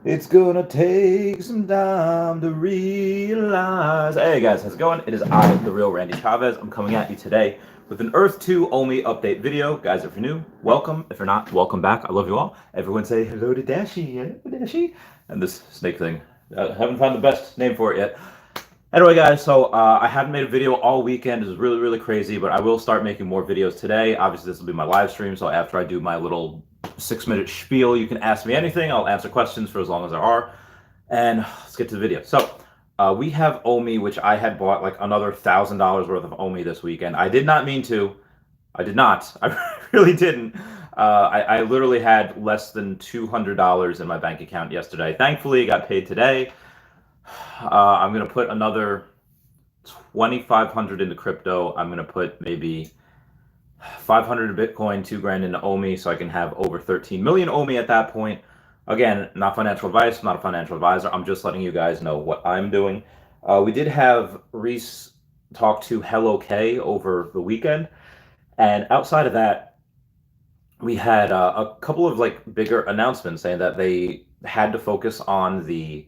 It's gonna take some time to realize. Hey guys, how's it going? It is I, the real Randy Chavez. I'm coming at you today with an Earth 2 OMI update video. Guys, if you're new, welcome. If you're not, welcome back. I love you all. Everyone say hello to Dashi. Hello, Dashi. And this snake thing, I haven't found the best name for it yet. Anyway, guys, so I haven't made a video all weekend. It was really, really crazy, but I will start making more videos today. Obviously, this will be my live stream, so after I do my little 6-minute spiel, you can ask me anything. I'll answer questions for as long as there are. And let's get to the video. So we have OMI, which I had bought like another $1,000 worth of OMI this weekend. I did not mean to. I did not. I really didn't. I literally had less than $200 in my bank account yesterday. Thankfully, I got paid today. I'm gonna put another 2,500 into crypto. I'm gonna put maybe 500 in Bitcoin, 2 grand into OMI, so I can have over 13 million OMI at that point. Again, not financial advice. I'm not a financial advisor. I'm just letting you guys know what I'm doing. We did have Reese talk to Hello K over the weekend, and outside of that, we had a couple of like bigger announcements saying that they had to focus on the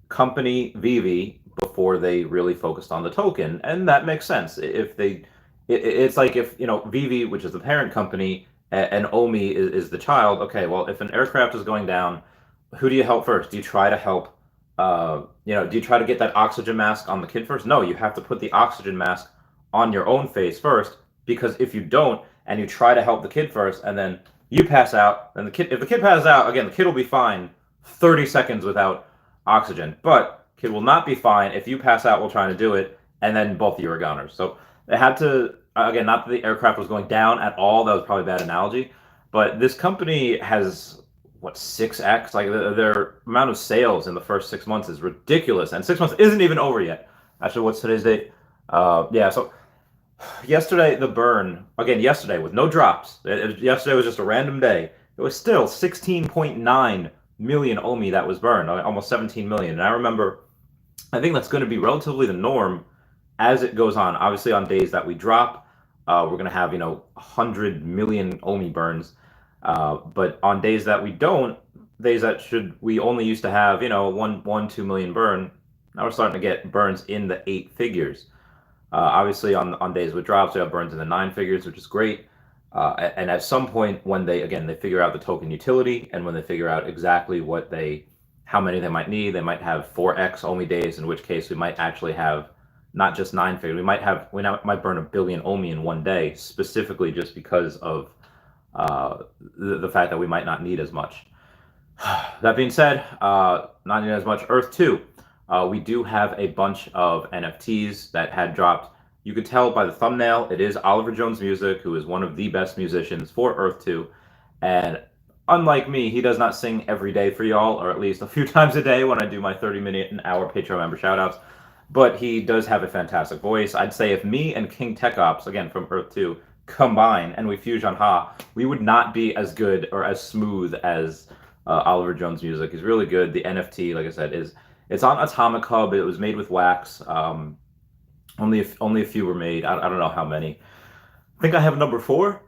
company Vivi before they really focused on the token, and that makes sense. If they, it's like if Vivi, which is the parent company, and OMI is the child. Okay, well, if an aircraft is going down, who do you help first? Do you try to help? Do you try to get that oxygen mask on the kid first? No, you have to put the oxygen mask on your own face first, because if you don't and you try to help the kid first, and then you pass out, then if the kid passes out, again, the kid will be fine 30 seconds without oxygen, but kid will not be fine if you pass out while trying to do it, and then both of you are goners. So they had to, again, not that the aircraft was going down at all, that was probably a bad analogy, but this company has, what, 6x? Like their amount of sales in the first 6 months is ridiculous, and 6 months isn't even over yet. Actually, what's today's date? Yeah, so yesterday, the burn, again, yesterday with no drops, yesterday was just a random day, it was still 16.9 million OMI that was burned, almost 17 million. And I remember, I think that's going to be relatively the norm as it goes on. Obviously, on days that we drop, we're going to have 100 million OMI burns. But on days that we don't, days that we only used to have 2 million burn. Now we're starting to get burns in the 8 figures. Obviously, on days with drops, we have burns in the 9 figures, which is great. And at some point, when they figure out the token utility, and when they figure out exactly how many they might need, they might have 4x OMI days, in which case we might actually have not just 9 figures. We might burn 1 billion OMI in one day, specifically just because of the fact that we might not need as much. That being said, not needing as much Earth 2. We do have a bunch of NFTs that had dropped. You could tell by the thumbnail, it is Oliver Jones Music, who is one of the best musicians for Earth 2. And unlike me, he does not sing every day for y'all, or at least a few times a day when I do my 30-minute and hour Patreon member shoutouts. But he does have a fantastic voice. I'd say if me and King Tech Ops, again from Earth 2, combine and we fuse on Ha, we would not be as good or as smooth as Oliver Jones Music. He's really good. The NFT, like I said, it's on Atomic Hub. It was made with wax. Only a few were made. I don't know how many. I think I have number 4.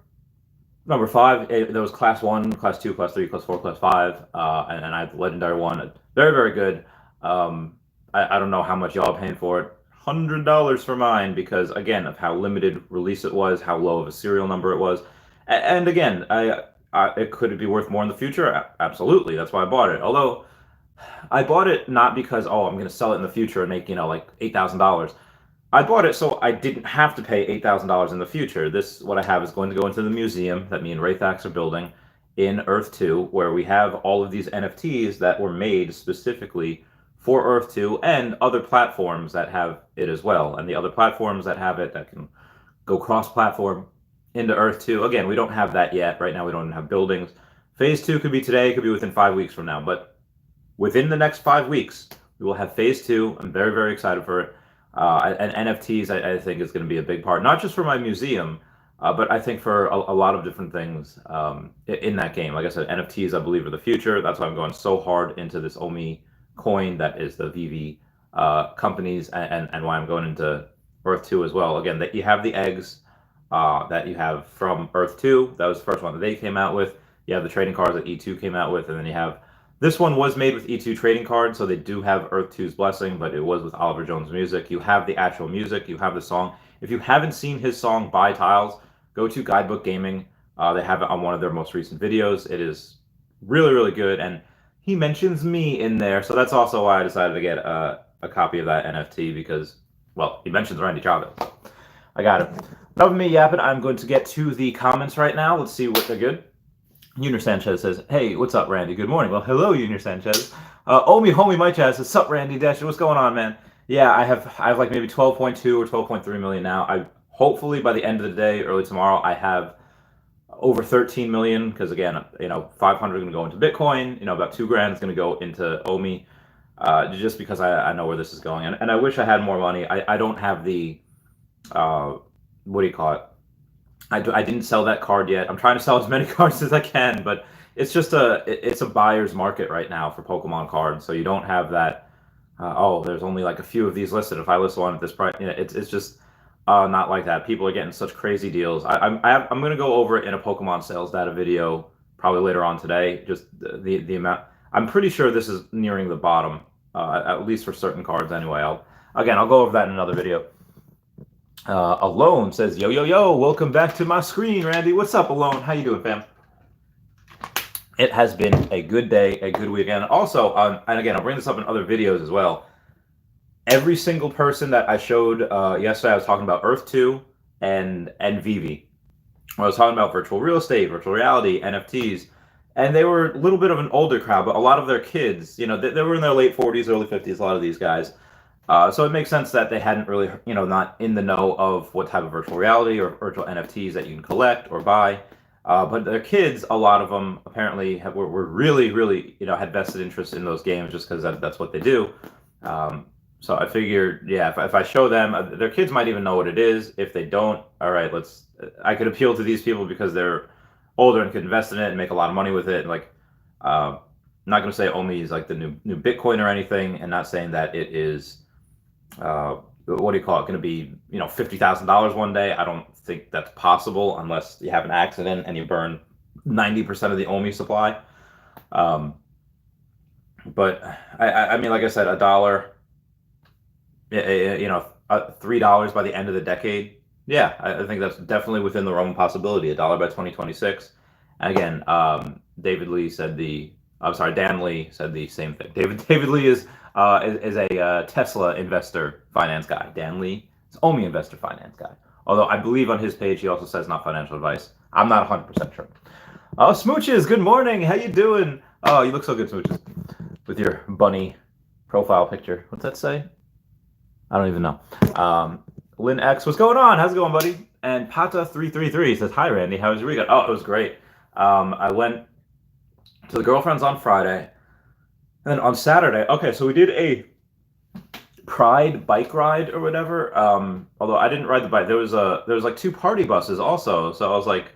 Number 5, there was class 1, class 2, class 3, class 4, class 5, and I have the legendary one. Very, very good. I don't know how much y'all are paying for it. $100 for mine, because again of how limited release it was, how low of a serial number it was, and again, it could be worth more in the future. Absolutely, that's why I bought it. Although I bought it not because I'm going to sell it in the future and make like $8,000. I bought it so I didn't have to pay $8,000 in the future. What I have is going to go into the museum that me and Raythax are building in Earth 2, where we have all of these NFTs that were made specifically for Earth 2 and other platforms that have it as well. And the other platforms that have it that can go cross-platform into Earth 2. Again, we don't have that yet. Right now we don't have buildings. Phase 2 could be today, it could be within 5 weeks from now. But within the next 5 weeks, we will have Phase 2. I'm very, very excited for it. And NFTs, I think, is going to be a big part, not just for my museum, but I think for a lot of different things in that game. Like I said, NFTs, I believe, are the future. That's why I'm going so hard into this OMI coin that is the Vivi companies, and why I'm going into Earth 2 as well. Again, that you have the eggs that you have from Earth 2. That was the first one that they came out with. You have the trading cards that E2 came out with, and then you have This one was made with E2 trading cards, so they do have Earth 2's blessing, but it was with Oliver Jones music. You have the actual music, you have the song. If you haven't seen his song Buy Tiles, go to Guidebook Gaming. They have it on one of their most recent videos. It is really, really good, and he mentions me in there, so that's also why I decided to get a copy of that NFT because, well, he mentions Randy Chavez. I got it. Enough of me yapping. I'm going to get to the comments right now. Let's see what they're good. Junior Sanchez says, "Hey, what's up, Randy? Good morning." Well, hello, Junior Sanchez. Omi Homie My Chaz says, "Sup, Randy Dash? What's going on, man?" Yeah, I have like maybe 12.2 or 12.3 million now. I hopefully by the end of the day, early tomorrow, I have over 13 million because again, 500 going to go into Bitcoin. About 2 grand is going to go into OMI. Just because I know where this is going, and I wish I had more money. I don't have the what do you call it? I didn't sell that card yet. I'm trying to sell as many cards as I can, but it's just it's a buyer's market right now for Pokemon cards. So you don't have that. Oh, there's only like a few of these listed. If I list one at this price, it's just not like that. People are getting such crazy deals. I'm gonna go over it in a Pokemon sales data video probably later on today. Just the amount. I'm pretty sure this is nearing the bottom, at least for certain cards anyway. I'll go over that in another video. Alone says, yo, welcome back to my screen, Randy. What's up, Alone? How you doing, fam? It has been a good day, a good weekend. Also, and again, I'll bring this up in other videos as well. Every single person that I showed yesterday, I was talking about Earth 2 and Vivi. I was talking about virtual real estate, virtual reality, NFTs, and they were a little bit of an older crowd, but a lot of their kids, they were in their late 40s, early 50s, a lot of these guys. So it makes sense that they hadn't really, not in the know of what type of virtual reality or virtual NFTs that you can collect or buy. But their kids, a lot of them apparently were really, really, had vested interest in those games just because that's what they do. So I figured, yeah, if I show them, their kids might even know what it is. If they don't, all right, I could appeal to these people because they're older and could invest in it and make a lot of money with it. Like, I'm not going to say OMI is like the new Bitcoin or anything, and not saying that it is what do you call it, going to be $50,000 one day. I don't think that's possible unless you have an accident and you burn 90% of the OMI supply. But I mean, like I said, $1, $3 by the end of the decade. Yeah, I think that's definitely within the realm of possibility. $1 by 2026. And again, Dan Lee said the same thing. David Lee is a Tesla investor finance guy. Dan Lee is OMI investor finance guy. Although I believe on his page he also says not financial advice. I'm not 100% sure. Oh, Smooches, good morning. How you doing? Oh, you look so good, Smooches, with your bunny profile picture. What's that say? I don't even know. Lynn X, what's going on? How's it going, buddy? And Pata333 says, "Hi, Randy. How was your weekend?" Oh, it was great. I went to the girlfriend's on Friday, and then on Saturday. Okay, so we did a Pride bike ride or whatever. Although I didn't ride the bike. There was like 2 party buses also. So I was like,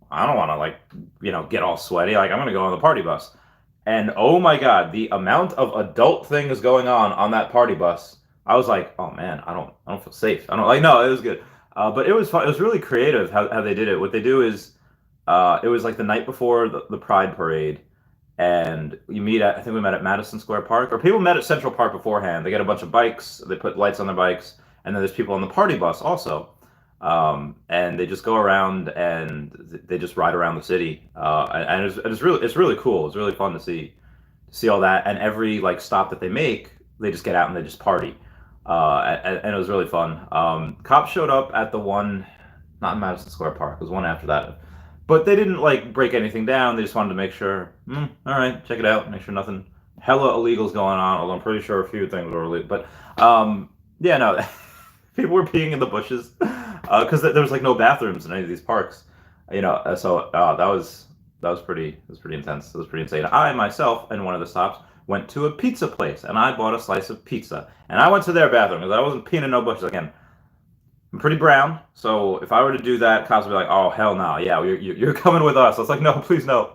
I don't want to get all sweaty. Like I'm gonna go on the party bus. And oh my God, the amount of adult things going on that party bus. I was like, oh man, I don't feel safe. No, it was good. But it was fun. It was really creative how they did it. What they do is, it was like the night before the Pride parade, and I think we met at Madison Square Park, or people met at Central Park beforehand. They get a bunch of bikes, they put lights on their bikes, and then there's people on the party bus also. And they just go around and they just ride around the city. And it's really cool. It's really fun to see all that. And every stop that they make, they just get out and they just party. And it was really fun. Cops showed up at the one, not in Madison Square Park, it was one after that. But they didn't break anything down. They just wanted to make sure, all right, check it out, make sure nothing hella illegals going on, although I'm pretty sure a few things were illegal. But yeah, no, people were peeing in the bushes because there was no bathrooms in any of these parks. So that was pretty intense. It was pretty insane. I myself, in one of the stops, went to a pizza place and I bought a slice of pizza. And I went to their bathroom because I wasn't peeing in no bushes. Again, I'm pretty brown, so if I were to do that, cops would be like, "Oh hell no, yeah, you're coming with us." I was like, "No, please no."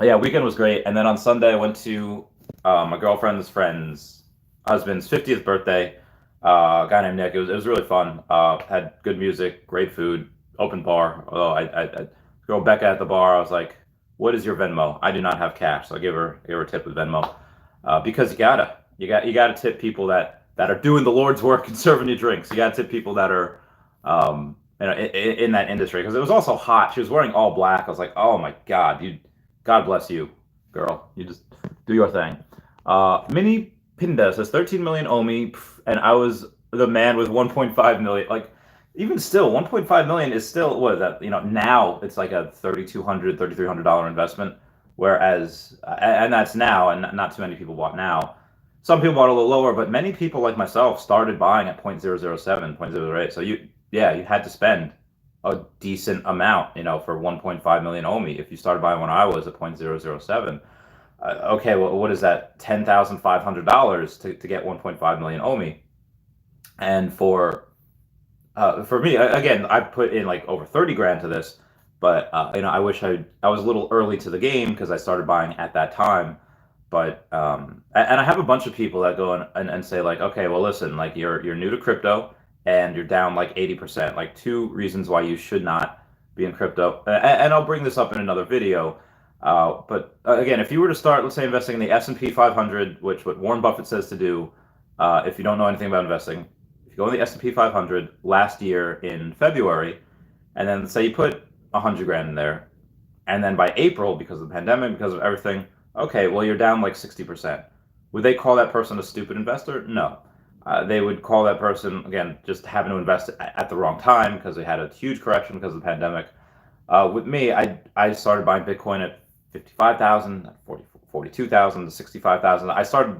Yeah, weekend was great, and then on Sunday I went to my girlfriend's friend's husband's 50th birthday. A guy named Nick. It was really fun. Had good music, great food, open bar. Although I girl Becca at the bar, I was like, what is your Venmo? I do not have cash, so I give her a tip with Venmo, because you gotta tip people that are doing the Lord's work and serving you drinks. You gotta tip people that are in that industry, because it was also hot. She was wearing all black. I was like, oh my God, God bless you, girl. You just do your thing. Mini Pinda says 13 million OMI, and I was the man with 1.5 million. Like, even still, 1.5 million is still, what is that? Now it's like a $3,200, $3,300 investment. Whereas, and that's now, and not too many people bought now. Some people bought a little lower, but many people like myself started buying at 0.007, 0.008. So you had to spend a decent amount, for 1.5 million OMI. If you started buying when I was at 0.007, okay, well, what is that? $10,500 to get 1.5 million OMI. And for me, again, I put in like over 30 grand to this, but I wish I was a little early to the game, because I started buying at that time. But and I have a bunch of people that go and say, like, okay, well, listen, like, you're new to crypto and you're down like 80%. Like, two reasons why you should not be in crypto. And I'll bring this up in another video. But again, if you were to start, let's say, investing in the S&P 500, which what Warren Buffett says to do, if you don't know anything about investing, if you go in the S&P 500 last year in February, and then say you put 100 grand in there, and then by April, because of the pandemic, because of everything, okay, well, you're down like 60%. Would they call that person a stupid investor? No. They would call that person, again, just having to invest at the wrong time, because they had a huge correction because of the pandemic. With me, I started buying Bitcoin at 55,000, 42,000 to 65,000. I started,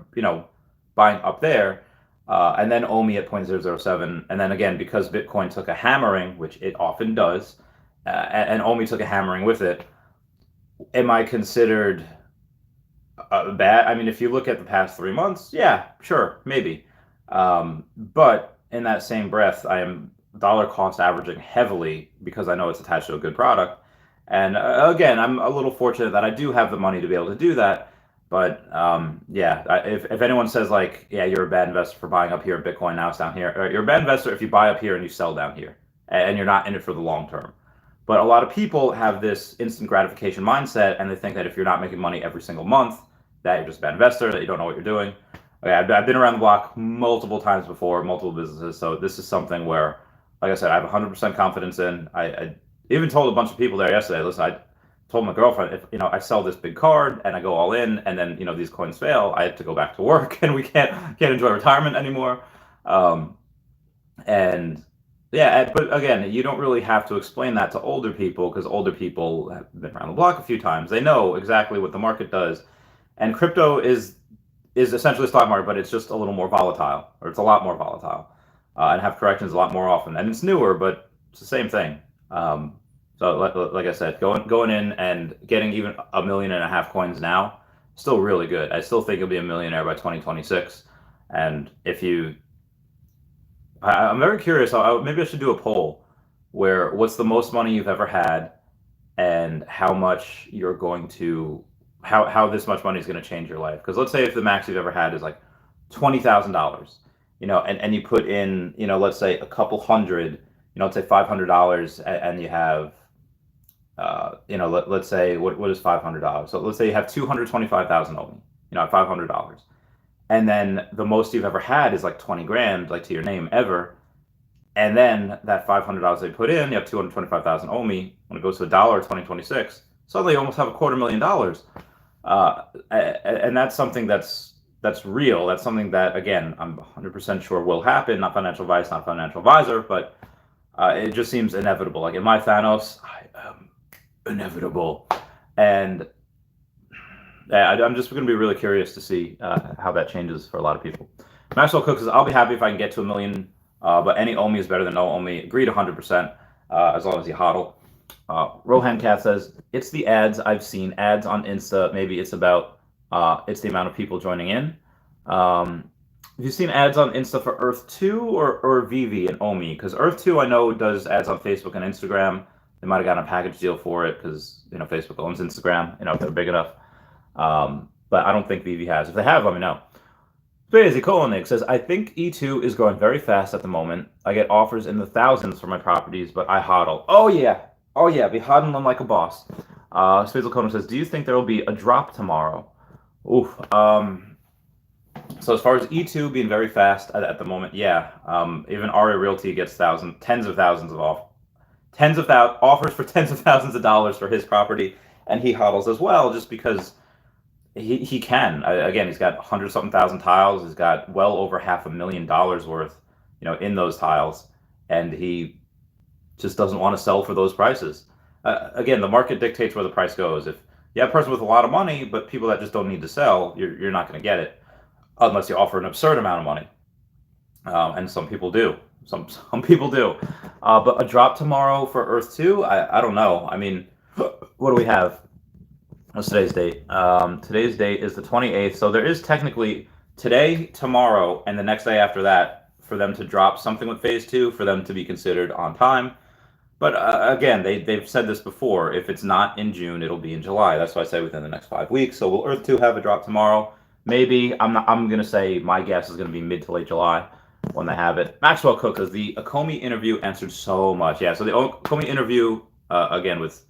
buying up there, and then OMI at 0.007. And then again, because Bitcoin took a hammering, which it often does, and OMI took a hammering with it, am I considered bad? I mean, if you look at the past 3 months, yeah, sure, maybe. But in that same breath, I am dollar cost averaging heavily, because I know it's attached to a good product. And again, I'm a little fortunate that I do have the money to be able to do that. But if anyone says, like, yeah, you're a bad investor for buying up here in Bitcoin, now it's down here, or you're a bad investor if you buy up here and you sell down here, and you're not in it for the long term. But a lot of people have this instant gratification mindset, and they think that if you're not making money every single month, that you're just a bad investor, that you don't know what you're doing. Okay, I've been around the block multiple times before, multiple businesses, so this is something where, like I said, I have 100% confidence in. I even told a bunch of people there yesterday, listen, I told my girlfriend, if I sell this big card and I go all in, and then these coins fail, I have to go back to work, and we can't enjoy retirement anymore. And yeah, but again, you don't really have to explain that to older people, because older people have been around the block a few times. They know exactly what the market does, and crypto is essentially a stock market, but it's just a little more volatile, or it's a lot more volatile, and have corrections a lot more often. And it's newer, but it's the same thing. So like I said, going in and getting even 1.5 million coins now, still really good. I still think you'll be a millionaire by 2026. And I'm very curious. Maybe I should do a poll where, what's the most money you've ever had, and how much you're going to, how this much money is going to change your life. Because let's say if the max you've ever had is like $20,000, and you put in, let's say a couple hundred, let's say $500, and you have, let's say, what is $500? So let's say you have 225,000 only, at $500. And then the most you've ever had is like 20 grand, like to your name, ever. And then that $500 they put in, you have 225,000 OMI. When it goes to $1 in 2026, suddenly you almost have $250,000. And that's something that's real. That's something that, again, I'm 100% sure will happen. Not financial advice, not financial advisor, but it just seems inevitable. Like in my Thanos, I am inevitable. And I'm just going to be really curious to see how that changes for a lot of people. Maxwell Cook says, I'll be happy if I can get to 1 million, but any OMI is better than no OMI. Agreed 100%, as long as you hodl. Rohan Cat says, it's the ads I've seen. Ads on Insta, maybe it's about, it's the amount of people joining in. Have you seen ads on Insta for Earth 2 or VV and OMI? Because Earth 2 I know does ads on Facebook and Instagram. They might have gotten a package deal for it because, Facebook owns Instagram, if they're big enough. But I don't think VV has. If they have, let me know. Crazy Kolonik says, I think E2 is growing very fast at the moment. I get offers in the thousands for my properties, but I hodl. Oh yeah, be hodling like a boss. Spazel says, do you think there will be a drop tomorrow? Oof. So as far as E2 being very fast at the moment, yeah. Even Aria Realty gets tens of thousands of offers for tens of thousands of dollars for his property, and he hodls as well, just because he can. Again, he's got 100-something thousand tiles. He's got well over $500,000 worth, in those tiles, and he just doesn't want to sell for those prices. Again, the market dictates where the price goes. If you have a person with a lot of money, but people that just don't need to sell, you're not going to get it unless you offer an absurd amount of money. And some people do. Some people do. But a drop tomorrow for Earth 2, I don't know. I mean, what do we have? What's today's date? Today's date is the 28th. So there is technically today, tomorrow, and the next day after that for them to drop something with phase 2 for them to be considered on time. But again, they've said this before. If it's not in June, it'll be in July. That's why I say within the next 5 weeks. So will Earth 2 have a drop tomorrow? Maybe. I'm gonna say my guess is gonna be mid to late July when they have it. Maxwell Cook says the OMI interview answered so much. Yeah. So the OMI interview again with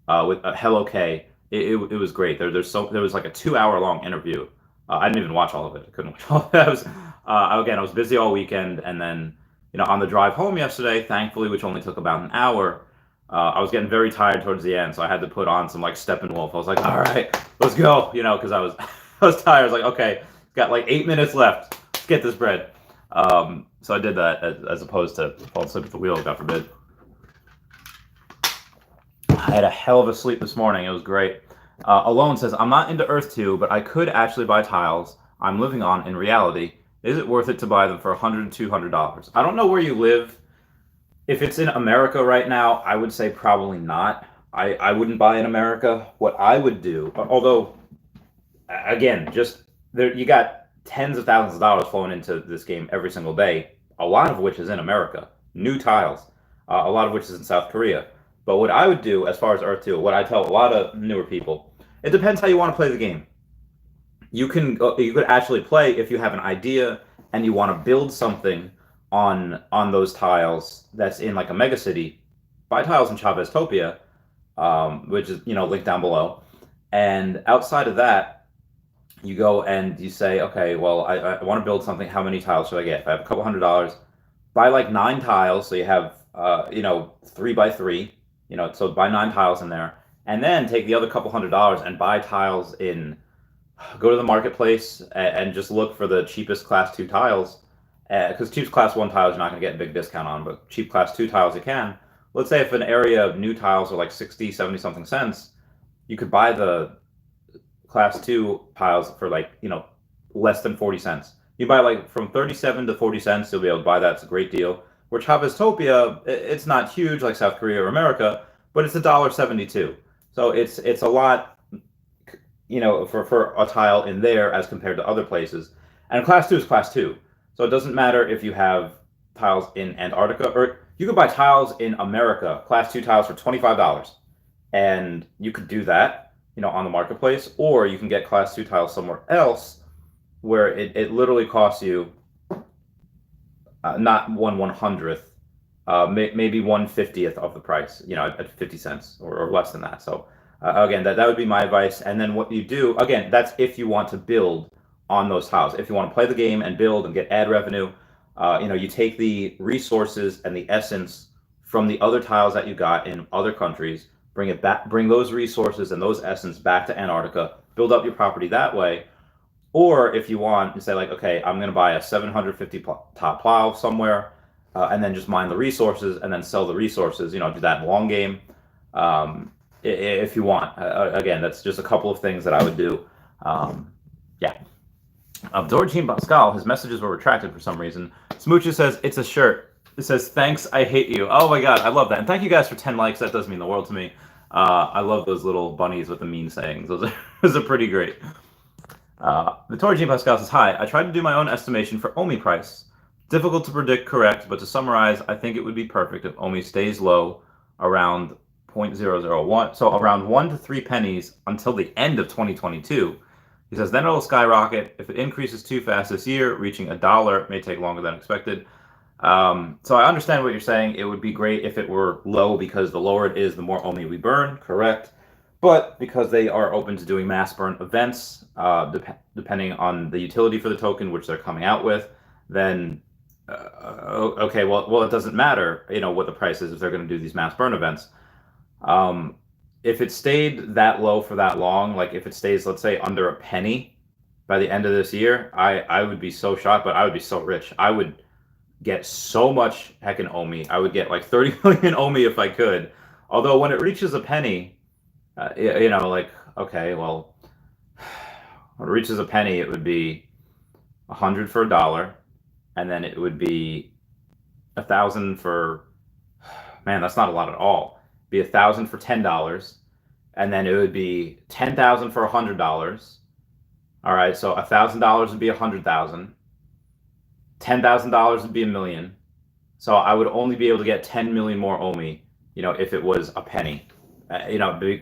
Hello K, it was great. There was like a 2-hour long interview. I didn't even watch all of it. I couldn't watch all of it. I was busy all weekend, and then on the drive home yesterday, thankfully, which only took about an hour, I was getting very tired towards the end, so I had to put on some like Steppenwolf. I was like, all right, let's go, because I was I was tired. I was like, okay, got like 8 minutes left. Let's get this bread. So I did that as opposed to fall asleep at the wheel, God forbid. I had a hell of a sleep this morning. It was great. Alone says, I'm not into Earth 2, but I could actually buy tiles I'm living on in reality. Is it worth it to buy them for $100 to $200? I don't know where you live. If it's in America right now, I would say probably not. I wouldn't buy in America. What I would do, although, again, just there, you got tens of thousands of dollars flowing into this game every single day, a lot of which is in America. New tiles, a lot of which is in South Korea. But what I would do as far as Earth 2, what I tell a lot of newer people, it depends how you want to play the game. You could actually play if you have an idea and you want to build something on those tiles that's in like a megacity. Buy tiles in Chavez Topia, which is linked down below. And outside of that, you go and you say, okay, well, I want to build something. How many tiles should I get? If I have a couple $100, buy like 9 tiles, so you have 3 by 3. So buy 9 tiles in there, and then take the other couple $100 and buy tiles in. Go to the marketplace and just look for the cheapest class 2 tiles, because cheap class 1 tiles you're not going to get a big discount on, but cheap class 2 tiles you can. Let's say if an area of new tiles are like 60, 70 something cents, you could buy the class 2 tiles for like less than 40 cents. You buy like from 37 to 40 cents, you'll be able to buy that. It's a great deal. Where Chavez Topia, it's not huge like South Korea or America, but it's $1.72. So it's a lot, for a tile in there as compared to other places. And class 2 is class 2. So it doesn't matter if you have tiles in Antarctica, or you could buy tiles in America, class 2 tiles for $25. And you could do that, on the marketplace, or you can get class 2 tiles somewhere else where it literally costs you not 1/100th, maybe 1/50th of the price, at 50 cents or less than that. So again, that would be my advice. And then what you do, again, that's if you want to build on those tiles. If you want to play the game and build and get ad revenue, you take the resources and the essence from the other tiles that you got in other countries, bring it back, bring those resources and those essence back to Antarctica, build up your property that way. Or if you want to say like, okay, I'm going to buy a 750 top plow somewhere, and then just mine the resources and then sell the resources, do that in long game. If you want, again, that's just a couple of things that I would do. Yeah. Dorothy Pascal, his messages were retracted for some reason. Smooches says, it's a shirt. It says, thanks, I hate you. Oh my God, I love that. And thank you guys for 10 likes. That does mean the world to me. I love those little bunnies with the mean sayings. Those are pretty great. Victoria Jean Pascal says, hi, I tried to do my own estimation for OMI price. Difficult to predict correct, but to summarize, I think it would be perfect if OMI stays low around 0.001, so around 1 to 3 pennies until the end of 2022. He says, then it'll skyrocket. If it increases too fast this year, reaching $1 may take longer than expected. So I understand what you're saying. It would be great if it were low, because the lower it is, the more OMI we burn, correct? But because they are open to doing mass burn events, depending on the utility for the token, which they're coming out with, then okay, well, it doesn't matter, what the price is if they're going to do these mass burn events. If it stayed that low for that long, like if it stays, let's say, under a penny by the end of this year, I would be so shocked, but I would be so rich. I would get so much heckin' OMI. I would get like 30 million OMI if I could. Although when it reaches a penny, like, okay, well, when it reaches a penny, it would be 100 for $1, and then it would be 1,000 for, man, that's not a lot at all. It'd be 1,000 for $10, and then it would be 10,000 for $100. All right, so $1,000 would be 100,000. $10,000 would be a million. So I would only be able to get 10 million more OMI, if it was a penny.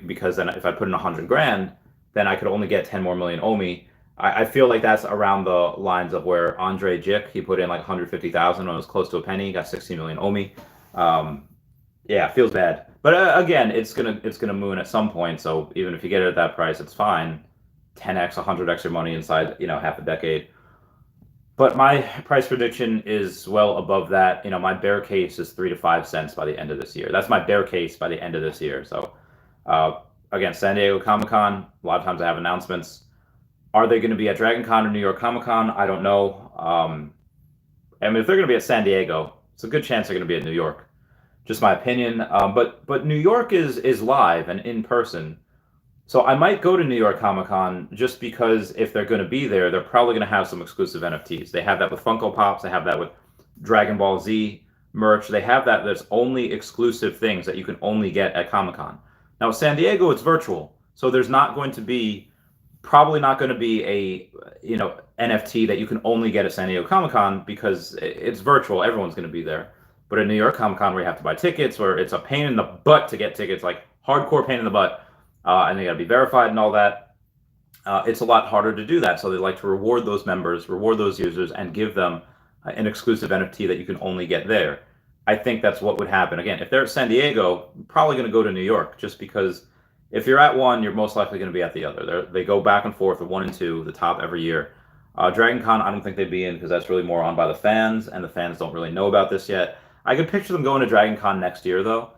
Because then if I put in 100 grand, then I could only get 10 more million OMI. I feel like that's around the lines of where Andre Jick, he put in like 150,000 when it was close to a penny, got 16 million OMI. Yeah, it feels bad. But again, it's gonna moon at some point. So even if you get it at that price, it's fine. 10x, 100x your money inside, half a decade. But my price prediction is well above that. My bear case is 3 to 5 cents by the end of this year. That's my bear case by the end of this year. So, again, San Diego Comic-Con, a lot of times I have announcements. Are they going to be at Dragon Con or New York Comic-Con? I don't know. I mean, if they're going to be at San Diego, it's a good chance they're going to be at New York. Just my opinion. But New York is live and in person. So I might go to New York Comic-Con just because if they're going to be there, they're probably going to have some exclusive NFTs. They have that with Funko Pops. They have that with Dragon Ball Z merch. They have that that's only exclusive things that you can only get at Comic-Con. Now, San Diego, it's virtual. So there's probably not going to be a, NFT that you can only get at San Diego Comic-Con because it's virtual. Everyone's going to be there. But at New York Comic-Con, where you have to buy tickets, where it's a pain in the butt to get tickets, like hardcore pain in the butt, and they got to be verified and all that. It's a lot harder to do that. So they like to reward those members, reward those users, and give them an exclusive NFT that you can only get there. I think that's what would happen. Again, if they're at San Diego, probably going to go to New York, just because if you're at one, you're most likely going to be at the other. They go back and forth of 1 and 2, the top every year. Dragon Con, I don't think they'd be in because that's really more on by the fans, and the fans don't really know about this yet. I could picture them going to Dragon Con next year, though.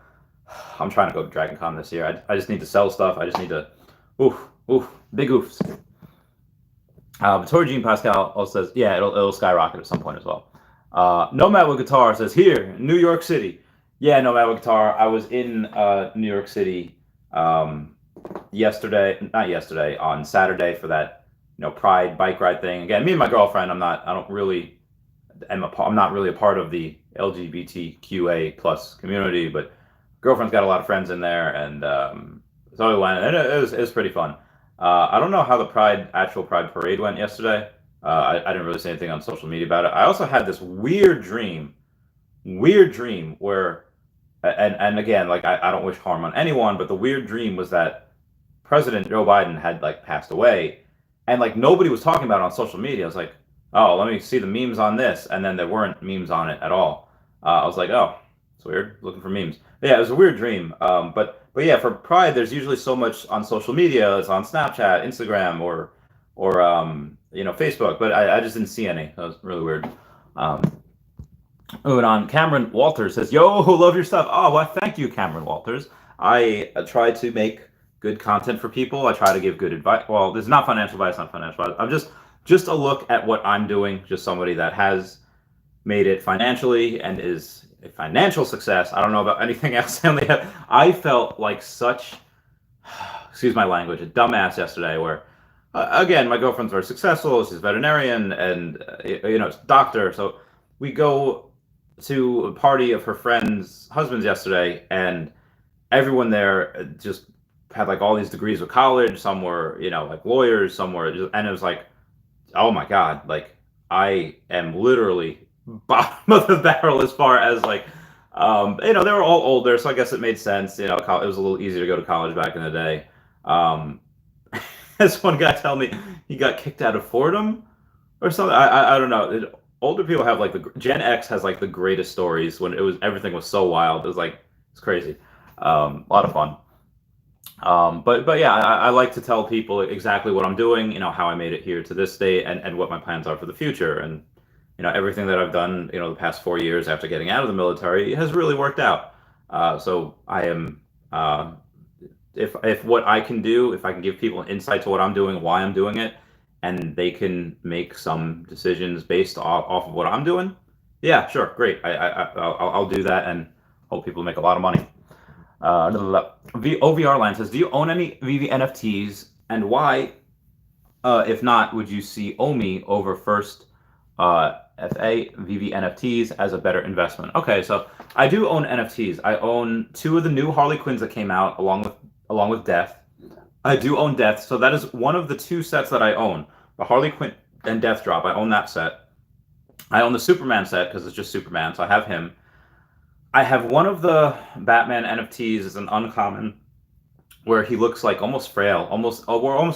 I'm trying to go to Dragon Con this year. I just need to sell stuff. I just need to, big oofs. Tori Jean Pascal also says, yeah, it'll skyrocket at some point as well. Nomad with Guitar says, here, New York City. Yeah, Nomad with Guitar. I was in New York City on Saturday for that, Pride bike ride thing. Again, me and my girlfriend, I'm not really a part of the LGBTQA plus community, but girlfriend's got a lot of friends in there, and so we went, and it was pretty fun. I don't know how the actual Pride parade went yesterday. I didn't really say anything on social media about it. I also had this weird dream where, and again, like I don't wish harm on anyone, but the weird dream was that President Joe Biden had like passed away, and like nobody was talking about it on social media. I was like, oh, let me see the memes on this, and then there weren't memes on it at all. I was like, oh, it's weird, looking for memes. But yeah, it was a weird dream. But yeah, for Pride, there's usually so much on social media. It's on Snapchat, Instagram, or Facebook. But I just didn't see any. That was really weird. Moving on, Cameron Walters says, yo, love your stuff. Oh, well, thank you, Cameron Walters. I try to make good content for people. I try to give good advice. Well, this is not financial advice, not financial advice. I'm just a look at what I'm doing, just somebody that has made it financially and is a financial success. I don't know about anything else. I felt like such, excuse my language, a dumbass yesterday where, again, my girlfriend's very successful. She's a veterinarian and, doctor. So we go to a party of her friends' husbands yesterday, and everyone there just had like all these degrees of college. Some were, like lawyers, some were just, and it was like, oh my God, like I am literally bottom of the barrel as far as like, they were all older, so I guess it made sense. It was a little easier to go to college back in the day. This one guy told me he got kicked out of Fordham or something. I don't know. Older people have like Gen X has like the greatest stories when everything was so wild. It was like, it's crazy. A lot of fun. But yeah, I like to tell people exactly what I'm doing, how I made it here to this state, and what my plans are for the future. And everything that I've done, the past 4 years after getting out of the military has really worked out. So I am, if what I can do, if I can give people an insight to what I'm doing, why I'm doing it, and they can make some decisions based off of what I'm doing, yeah, sure, great. I'll do that and hope people make a lot of money. OVR line says, do you own any VV NFTs, and why? If not, would you see OMI over first FA VV NFTs as a better investment? Okay, so I do own NFTs. I own two of the new Harley Quinns that came out along with Death. I do own Death, so that is one of the two sets that I own. The Harley Quinn and Death drop. I own that set. I own the Superman set because it's just Superman, so I have him. I have one of the Batman NFTs is an uncommon where he looks like almost frail, almost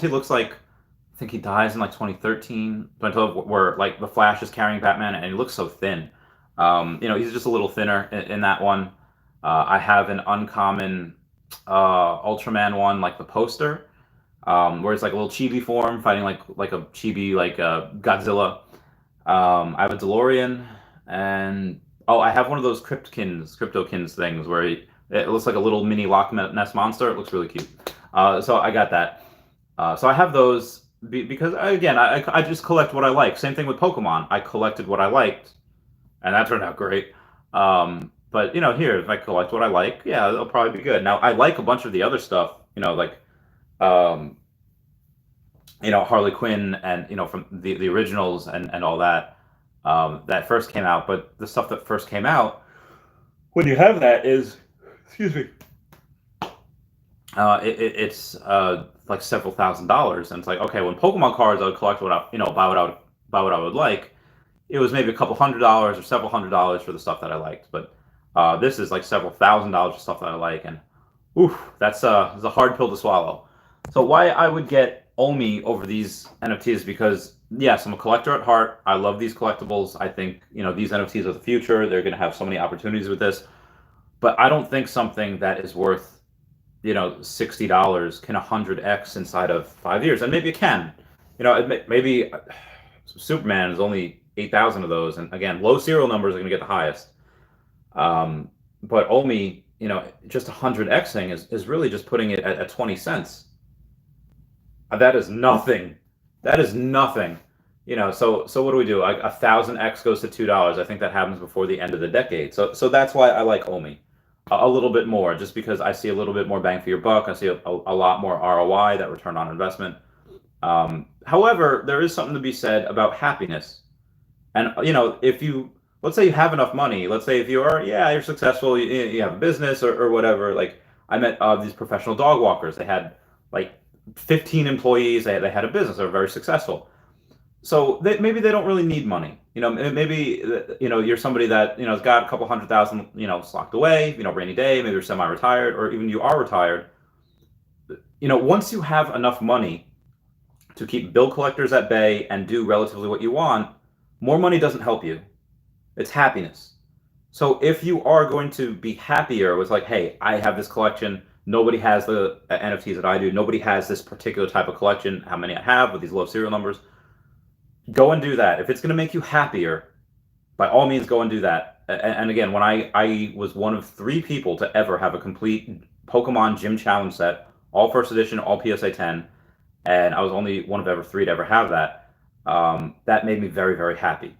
he looks like, I think he dies in like 2013, 2012, where like the Flash is carrying Batman and he looks so thin. He's just a little thinner in that one. I have an uncommon Ultraman one, like the poster, where it's like a little chibi form fighting like a chibi like Godzilla. I have a DeLorean, and I have one of those Cryptokins things where it looks like a little mini Loch Ness monster. It looks really cute. So I got that. So I have those because again, I just collect what I like. Same thing with Pokemon. I collected what I liked, and that turned out great. But here, if I collect what I like, yeah, it'll probably be good. Now I like a bunch of the other stuff. Like um, Harley Quinn and from the originals and all that that first came out. But the stuff that first came out, when you have that, is, excuse me, it's like several $1,000s, and it's like, okay, when Pokemon cards I would collect what I buy what I would like. It was maybe a couple $100s or several $100s for the stuff that I liked, but this is like several $1,000s for stuff that I like, and oof, that's a hard pill to swallow. So why I would get OMI over these NFTs, because yes, I'm a collector at heart. I love these collectibles. I think these NFTs are the future. They're going to have so many opportunities with this, but I don't think something that is worth $60 can 100x inside of 5 years, and maybe it can. Maybe Superman is only 8,000 of those, and again, low serial numbers are going to get the highest. But OMI, just 100xing is really just putting it at 20 cents. That is nothing. That is nothing. So what do we do? Like 1,000x goes to $2. I think that happens before the end of the decade. So that's why I like OMI a little bit more, just because I see a little bit more bang for your buck. I see a lot more ROI, that return on investment. However, there is something to be said about happiness. And if let's say you have enough money, let's say if you're successful, you have a business or whatever. Like I met these professional dog walkers. They had like 15 employees. They had a business. They were very successful. So maybe they don't really need money. Maybe you're somebody that has got a couple $100,000 locked away. Rainy day. Maybe you're semi-retired, or even you are retired. Once you have enough money to keep bill collectors at bay and do relatively what you want, more money doesn't help you. It's happiness. So if you are going to be happier with like, hey, I have this collection. Nobody has the NFTs that I do. Nobody has this particular type of collection. How many I have with these low serial numbers. Go and do that. If it's going to make you happier, by all means, go and do that. And again, when I was one of 3 people to ever have a complete Pokemon Gym Challenge set, all first edition, all PSA 10, and I was only one of ever 3 to ever have that. That made me very, very happy.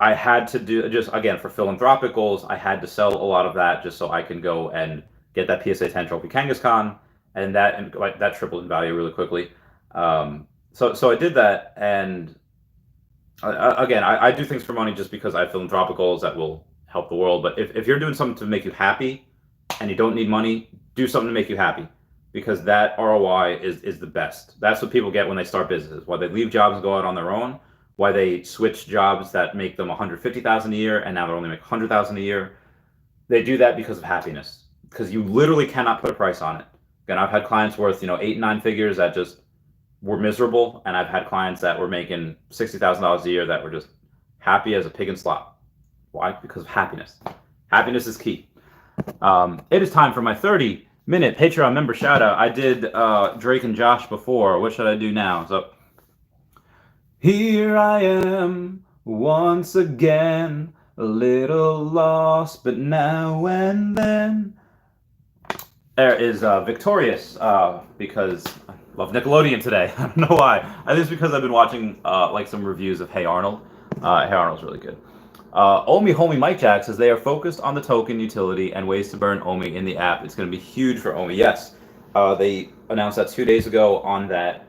I had to do, just again, for philanthropic goals, I had to sell a lot of that just so I can go and get that PSA 10 trophy Kangaskhan, and that tripled in value really quickly. So I did that, and again, I do things for money just because I have philanthropic goals that will help the world. But if you're doing something to make you happy and you don't need money, do something to make you happy, because that ROI is the best. That's what people get when they start businesses. Why they leave jobs and go out on their own. Why they switch jobs that make them $150,000 a year and now they only make $100,000 a year. They do that because of happiness, because you literally cannot put a price on it. Again, I've had clients worth 8, 9 figures that just were miserable, and I've had clients that were making $60,000 a year that were just happy as a pig in slop. Why? Because of happiness. Happiness is key. It is time for my 30-minute Patreon member shout out. I did Drake and Josh before. What should I do now? So, here I am once again, a little lost, but now and then. There is Victorious, because I love Nickelodeon today. I don't know why. I think it's because I've been watching like some reviews of Hey Arnold. Hey Arnold's really good. OMI Homie Mike Jack says they are focused on the token utility and ways to burn OMI in the app. It's going to be huge for OMI. Yes, they announced that 2 days ago on that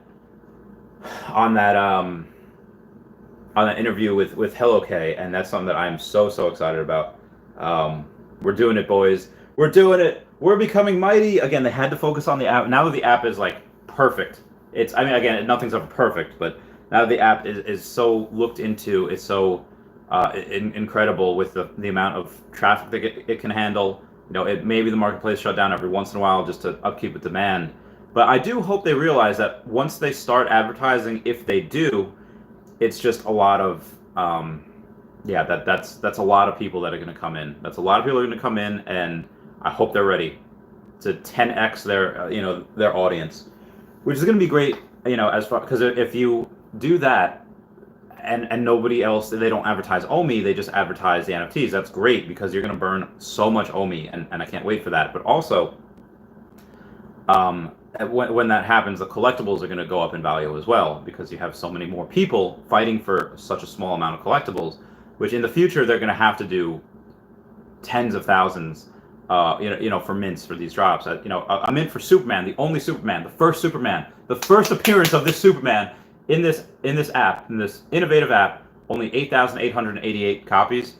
interview with Hello K, and that's something that I'm so excited about. We're doing it, boys. We're doing it. We're becoming mighty. Again, they had to focus on the app. Now that the app is like perfect, I mean, again, nothing's ever perfect, but now that the app is so looked into, it's so incredible with the amount of traffic that it can handle. You know, maybe the marketplace shut down every once in a while just to upkeep with demand. But I do hope they realize that once they start advertising, if they do, it's just a lot of that's a lot of people that are going to come in. That's a lot of people are going to come in, and I hope they're ready to 10x their audience, which is going to be great. You know, as far because if you do that and nobody else, they don't advertise OMI, they just advertise the NFTs. That's great because you're going to burn so much OMI, and I can't wait for that. But also, when that happens, the collectibles are going to go up in value as well because you have so many more people fighting for such a small amount of collectibles, which in the future they're going to have to do tens of thousands, for mints for these drops. A mint for Superman, the only Superman, the first Superman, the first appearance of this Superman in this app, in this innovative app, only 8,888 copies.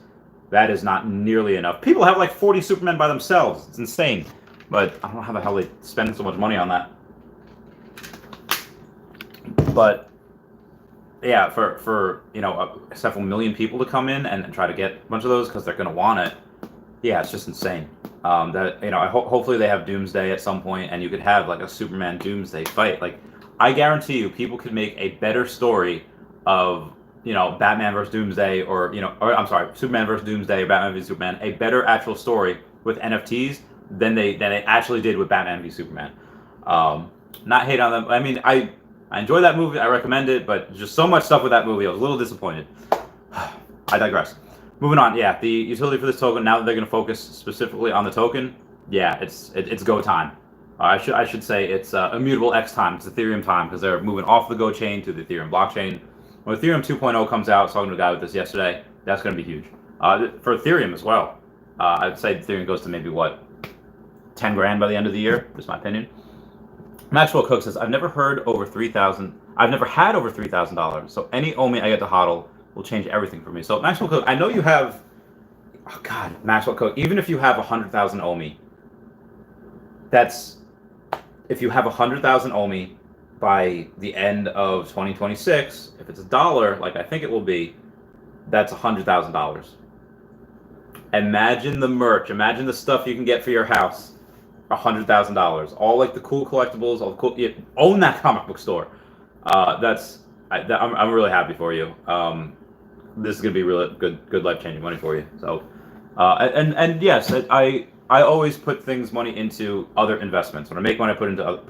That is not nearly enough. People have like 40 Supermen by themselves. It's insane. But I don't know how the hell they spend so much money on that. But yeah, for several million people to come in and try to get a bunch of those because they're gonna want it. Yeah, it's just insane. Hopefully they have Doomsday at some point, and you could have like a Superman Doomsday fight. Like, I guarantee you, people could make a better story of Batman versus Doomsday, or I'm sorry, Superman versus Doomsday, or Batman v Superman, a better actual story with NFTs than they actually did with Batman v Superman. Not hate on them. I mean, I enjoy that movie. I recommend it, but just so much stuff with that movie, I was a little disappointed. I digress. Moving on. Yeah, the utility for this token, now that they're going to focus specifically on the token, yeah, it's go time. I should say it's immutable X time. It's Ethereum time because they're moving off the Go chain to the Ethereum blockchain. When Ethereum 2.0 comes out, I was talking to a guy with this yesterday. That's going to be huge for Ethereum as well. I'd say Ethereum goes to maybe 10 grand by the end of the year. Just my opinion. Maxwell Cook says, I've never had over $3,000. So any OMI I get to hodl will change everything for me. So Maxwell Cook, I know you have, Maxwell Cook, even if you have 100,000 OMI, if you have 100,000 OMI by the end of 2026, if it's $1, like I think it will be, that's $100,000. Imagine the merch, imagine the stuff you can get for your house. $100,000, all like the cool collectibles, all the cool. Own that comic book store. I'm really happy for you. This is gonna be really good life changing money for you. So, and yes, I always put money into other investments. When I make money, I put into other.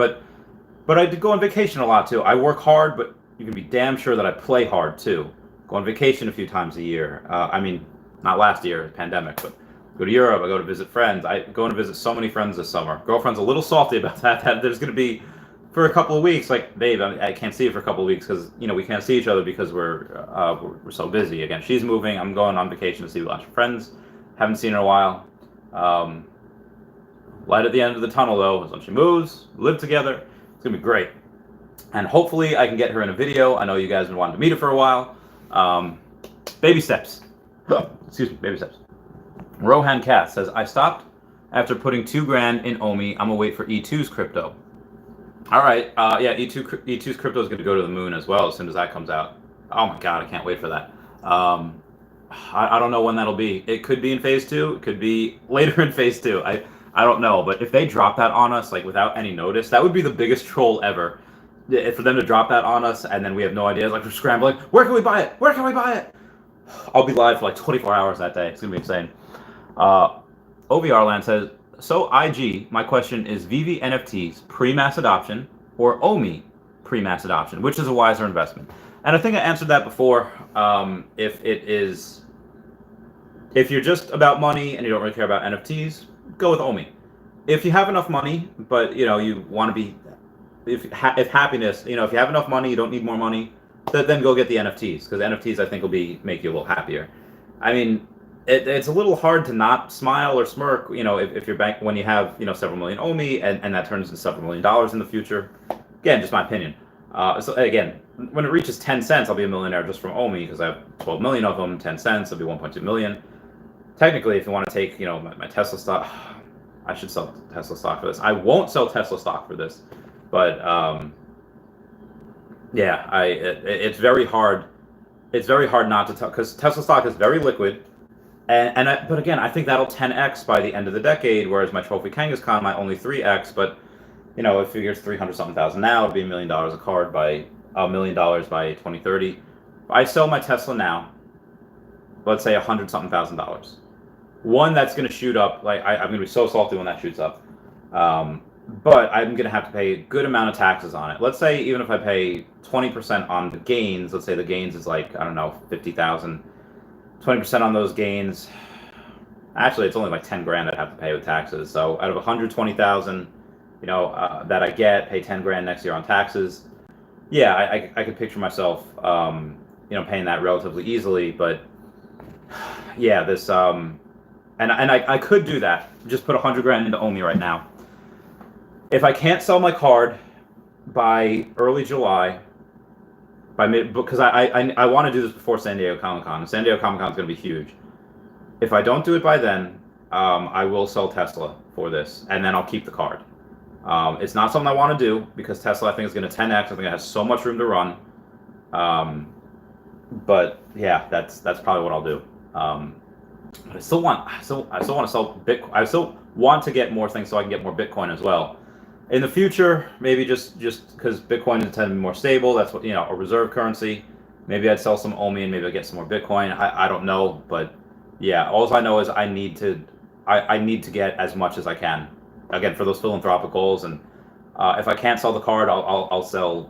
But I did go on vacation a lot too. I work hard, but you can be damn sure that I play hard too. Go on vacation a few times a year. I mean, not last year, pandemic, but. Go to Europe, I go to visit friends. I go to visit so many friends this summer. Girlfriend's a little salty about that there's going to be, for a couple of weeks, like, babe, I can't see you for a couple of weeks because, we can't see each other because we're so busy. Again, she's moving. I'm going on vacation to see lots of friends. Haven't seen her in a while. Light at the end of the tunnel, though, is when she moves, live together. It's going to be great. And hopefully I can get her in a video. I know you guys have been wanting to meet her for a while. Baby steps. Excuse me, baby steps. Rohan Kath says, I stopped after putting $2 grand in OMI. I'm gonna wait for E2's crypto. All right, yeah, E2's crypto is gonna go to the moon as well as soon as that comes out. Oh my God, I can't wait for that. I don't know when that'll be. It could be in phase 2. It could be later in phase 2. I don't know, but if they drop that on us like without any notice, that would be the biggest troll ever. For them to drop that on us and then we have no idea, like we're scrambling. Where can we buy it? Where can we buy it? I'll be live for like 24 hours that day. It's gonna be insane. OVR Land says, So IG, my question is VV NFTs pre-mass adoption or OMI pre-mass adoption, which is a wiser investment? And I think I answered that before. If you're just about money and you don't really care about NFTs, go with OMI. If you have enough money, but you want to be, if happiness, if you have enough money, you don't need more money, then go get the NFTs, because NFTs I think will make you a little happier. I mean, it's a little hard to not smile or smirk, if you're when you have several million OMI and that turns into several $1 million in the future. Again, just my opinion. So again, when it reaches 10 cents, I'll be a millionaire just from OMI, because I have 12 million of them. 10 cents, I'll be 1.2 million. Technically, if you want to take my Tesla stock, I should sell Tesla stock for this. I won't sell Tesla stock for this, but yeah, it's very hard. It's very hard not to tell, because Tesla stock is very liquid, but again, I think that'll 10x by the end of the decade, whereas my Trophy Kangaskhan might only 3x. But it figures 300-something thousand now. It'll be $1 million a card by $1 million by 2030. If I sell my Tesla now, let's say $100-something thousand. One, that's going to shoot up. Like I'm going to be so salty when that shoots up. But I'm going to have to pay a good amount of taxes on it. Let's say even if I pay 20% on the gains, let's say the gains is like, I don't know, 50,000. 20% on those gains. Actually, it's only like 10 grand I'd have to pay with taxes. So out of 120,000, that I pay 10 grand next year on taxes. Yeah, I could picture myself, paying that relatively easily. But yeah, this and I could do that. Just put 100 grand into OMI right now. If I can't sell my card by early July, because I want to do this before San Diego Comic-Con. San Diego Comic-Con is going to be huge. If I don't do it by then, I will sell Tesla for this, and then I'll keep the card. It's not something I want to do, because Tesla I think is going to 10x. I think it has so much room to run. But yeah, that's probably what I'll do. But I still want to sell Bitcoin. I still want to get more things so I can get more Bitcoin as well. In the future, maybe just because Bitcoin is tend to be more stable, that's what a reserve currency. Maybe I'd sell some OMI and maybe I'd get some more Bitcoin. I don't know, but yeah, all I know is I need to get as much as I can. Again, for those philanthropic goals, and if I can't sell the card, I'll sell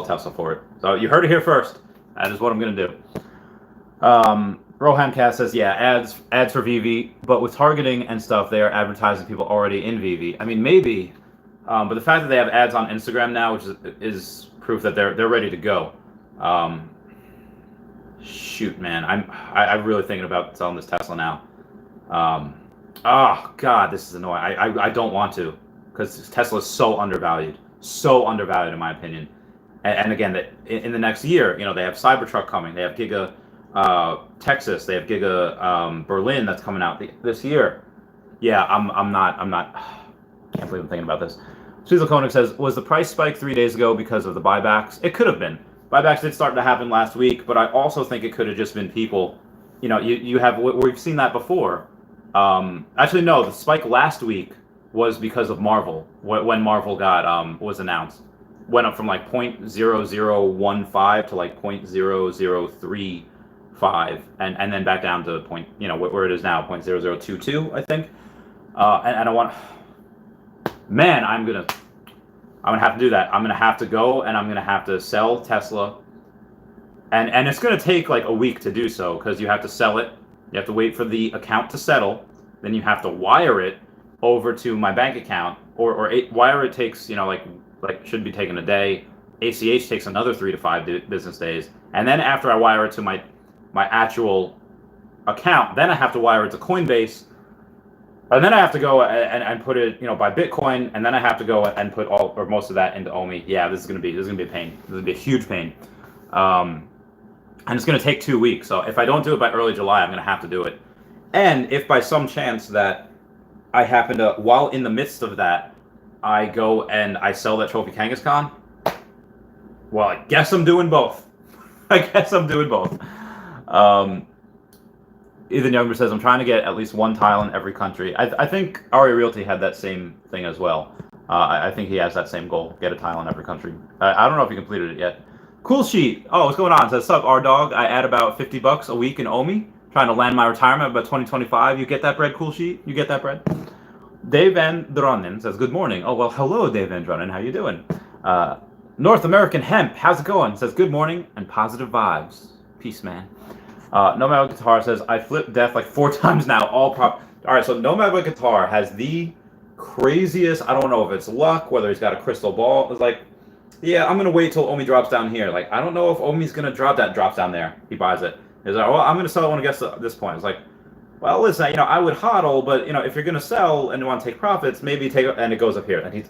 Tesla for it. So you heard it here first. That is what I'm gonna do. Rohan Cast says, yeah, ads for VV, but with targeting and stuff, they are advertising people already in VV. I mean, maybe, but the fact that they have ads on Instagram now, which is proof that they're ready to go. Shoot, man, I'm really thinking about selling this Tesla now. Oh God, this is annoying. I don't want to, because Tesla is so undervalued in my opinion. And again, that in the next year, they have Cybertruck coming. They have Giga. Texas, they have Giga Berlin that's coming out this year. Yeah, I'm not. Can't believe I'm thinking about this. Cecil Koenig says, was the price spike 3 days ago because of the buybacks? It could have been. Buybacks did start to happen last week, but I also think it could have just been people. We've seen that before. Actually, no, the spike last week was because of Marvel. When Marvel was announced, went up from like 0.0015 to like 0.003. And then back down to where it is now, 0.0022, I think. And I want, man, I'm gonna have to do that. I'm gonna have to go and I'm gonna have to sell Tesla, and it's gonna take like a week to do so, because you have to sell it, you have to wait for the account to settle, then you have to wire it over to my bank account, or wire it takes should be taking a day. ACH takes another 3 to 5 business days, and then after I wire it to my actual account, then I have to wire it to Coinbase, and then I have to go and put it, by Bitcoin, and then I have to go and put all or most of that into OMI. Yeah, this is gonna be a pain. This is gonna be a huge pain, and it's gonna take 2 weeks. So if I don't do it by early July, I'm gonna have to do it. And if by some chance that I happen to, while in the midst of that, I go and I sell that Trophy Kangaskhan, well, I guess I'm doing both. Ethan Younger says, I'm trying to get at least one tile in every country. I think Ari Realty had that same thing as well. I think he has that same goal, get a tile in every country. I don't know if he completed it yet. Cool Sheet. Oh, what's going on? It says, sup, R-Dog. I add about $50 a week in OMI. trying to land my retirement by 2025. You get that bread, Cool Sheet? You get that bread? Dave Van Dronen says, good morning. Oh, well, hello, Dave Van Dronen. How you doing? North American Hemp, how's it going? Says, good morning and positive vibes. Peace, man. Nomad Guitar says, I flipped death like 4 times now. All right, so Nomad Guitar has the craziest, I don't know if it's luck, whether he's got a crystal ball. It's like, yeah, I'm going to wait till OMI drops down here. Like, I don't know if OMI's going to drop that, drops down there. He buys it. He's like, well, I'm going to sell it when it gets to this point. It's like, well, listen, I would hodl, but, if you're going to sell and you want to take profits, maybe and it goes up here. And he's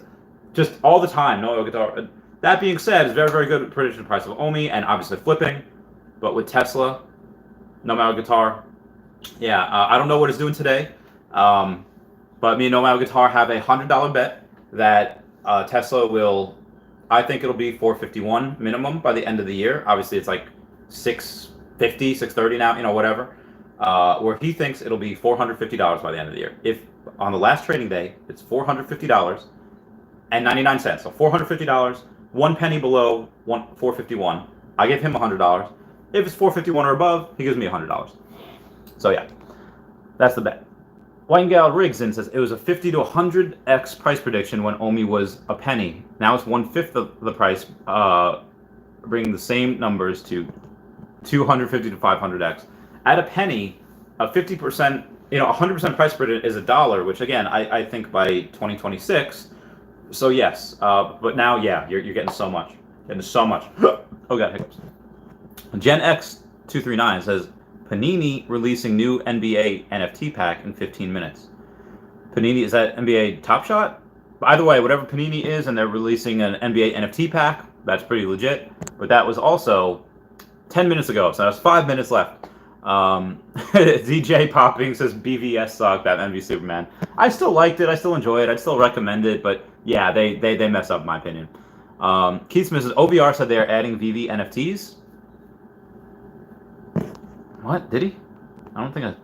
just all the time, Nomad Guitar. That being said, it's very, very good prediction price of OMI and obviously flipping. But with Tesla, Nomad Guitar, yeah, I don't know what it's doing today. But me and Nomad Guitar have a $100 bet that Tesla will, I think it'll be 451 minimum by the end of the year. Obviously, it's like 650, 630 now, whatever. Where he thinks it'll be $450 by the end of the year. If on the last trading day, it's $450 and 99 cents. So $450, 1 penny below 451. I give him $100. If it's 451 or above, he gives me $100. So yeah, that's the bet. Weingal Rigson says it was a 50 to 100x price prediction when OMI was a penny. Now it's 1/5 of the price, bringing the same numbers to 250 to 500x. At a penny, a 50%, 100% price prediction is $1, which again, I think by 2026. So yes, but now, yeah, you're getting so much. Oh god, hiccups. Gen X239 says, Panini releasing new NBA NFT pack in 15 minutes. Panini, is that NBA Top Shot? By the way, whatever Panini is, and they're releasing an NBA NFT pack, that's pretty legit. But that was also 10 minutes ago, so that's 5 minutes left. DJ Popping says BVS sucked, that MV Superman. I still liked it, I still enjoy it, I'd still recommend it, but yeah, they mess up in my opinion. Keith Smith says, OVR said they're adding VV NFTs. What? Did he? I don't think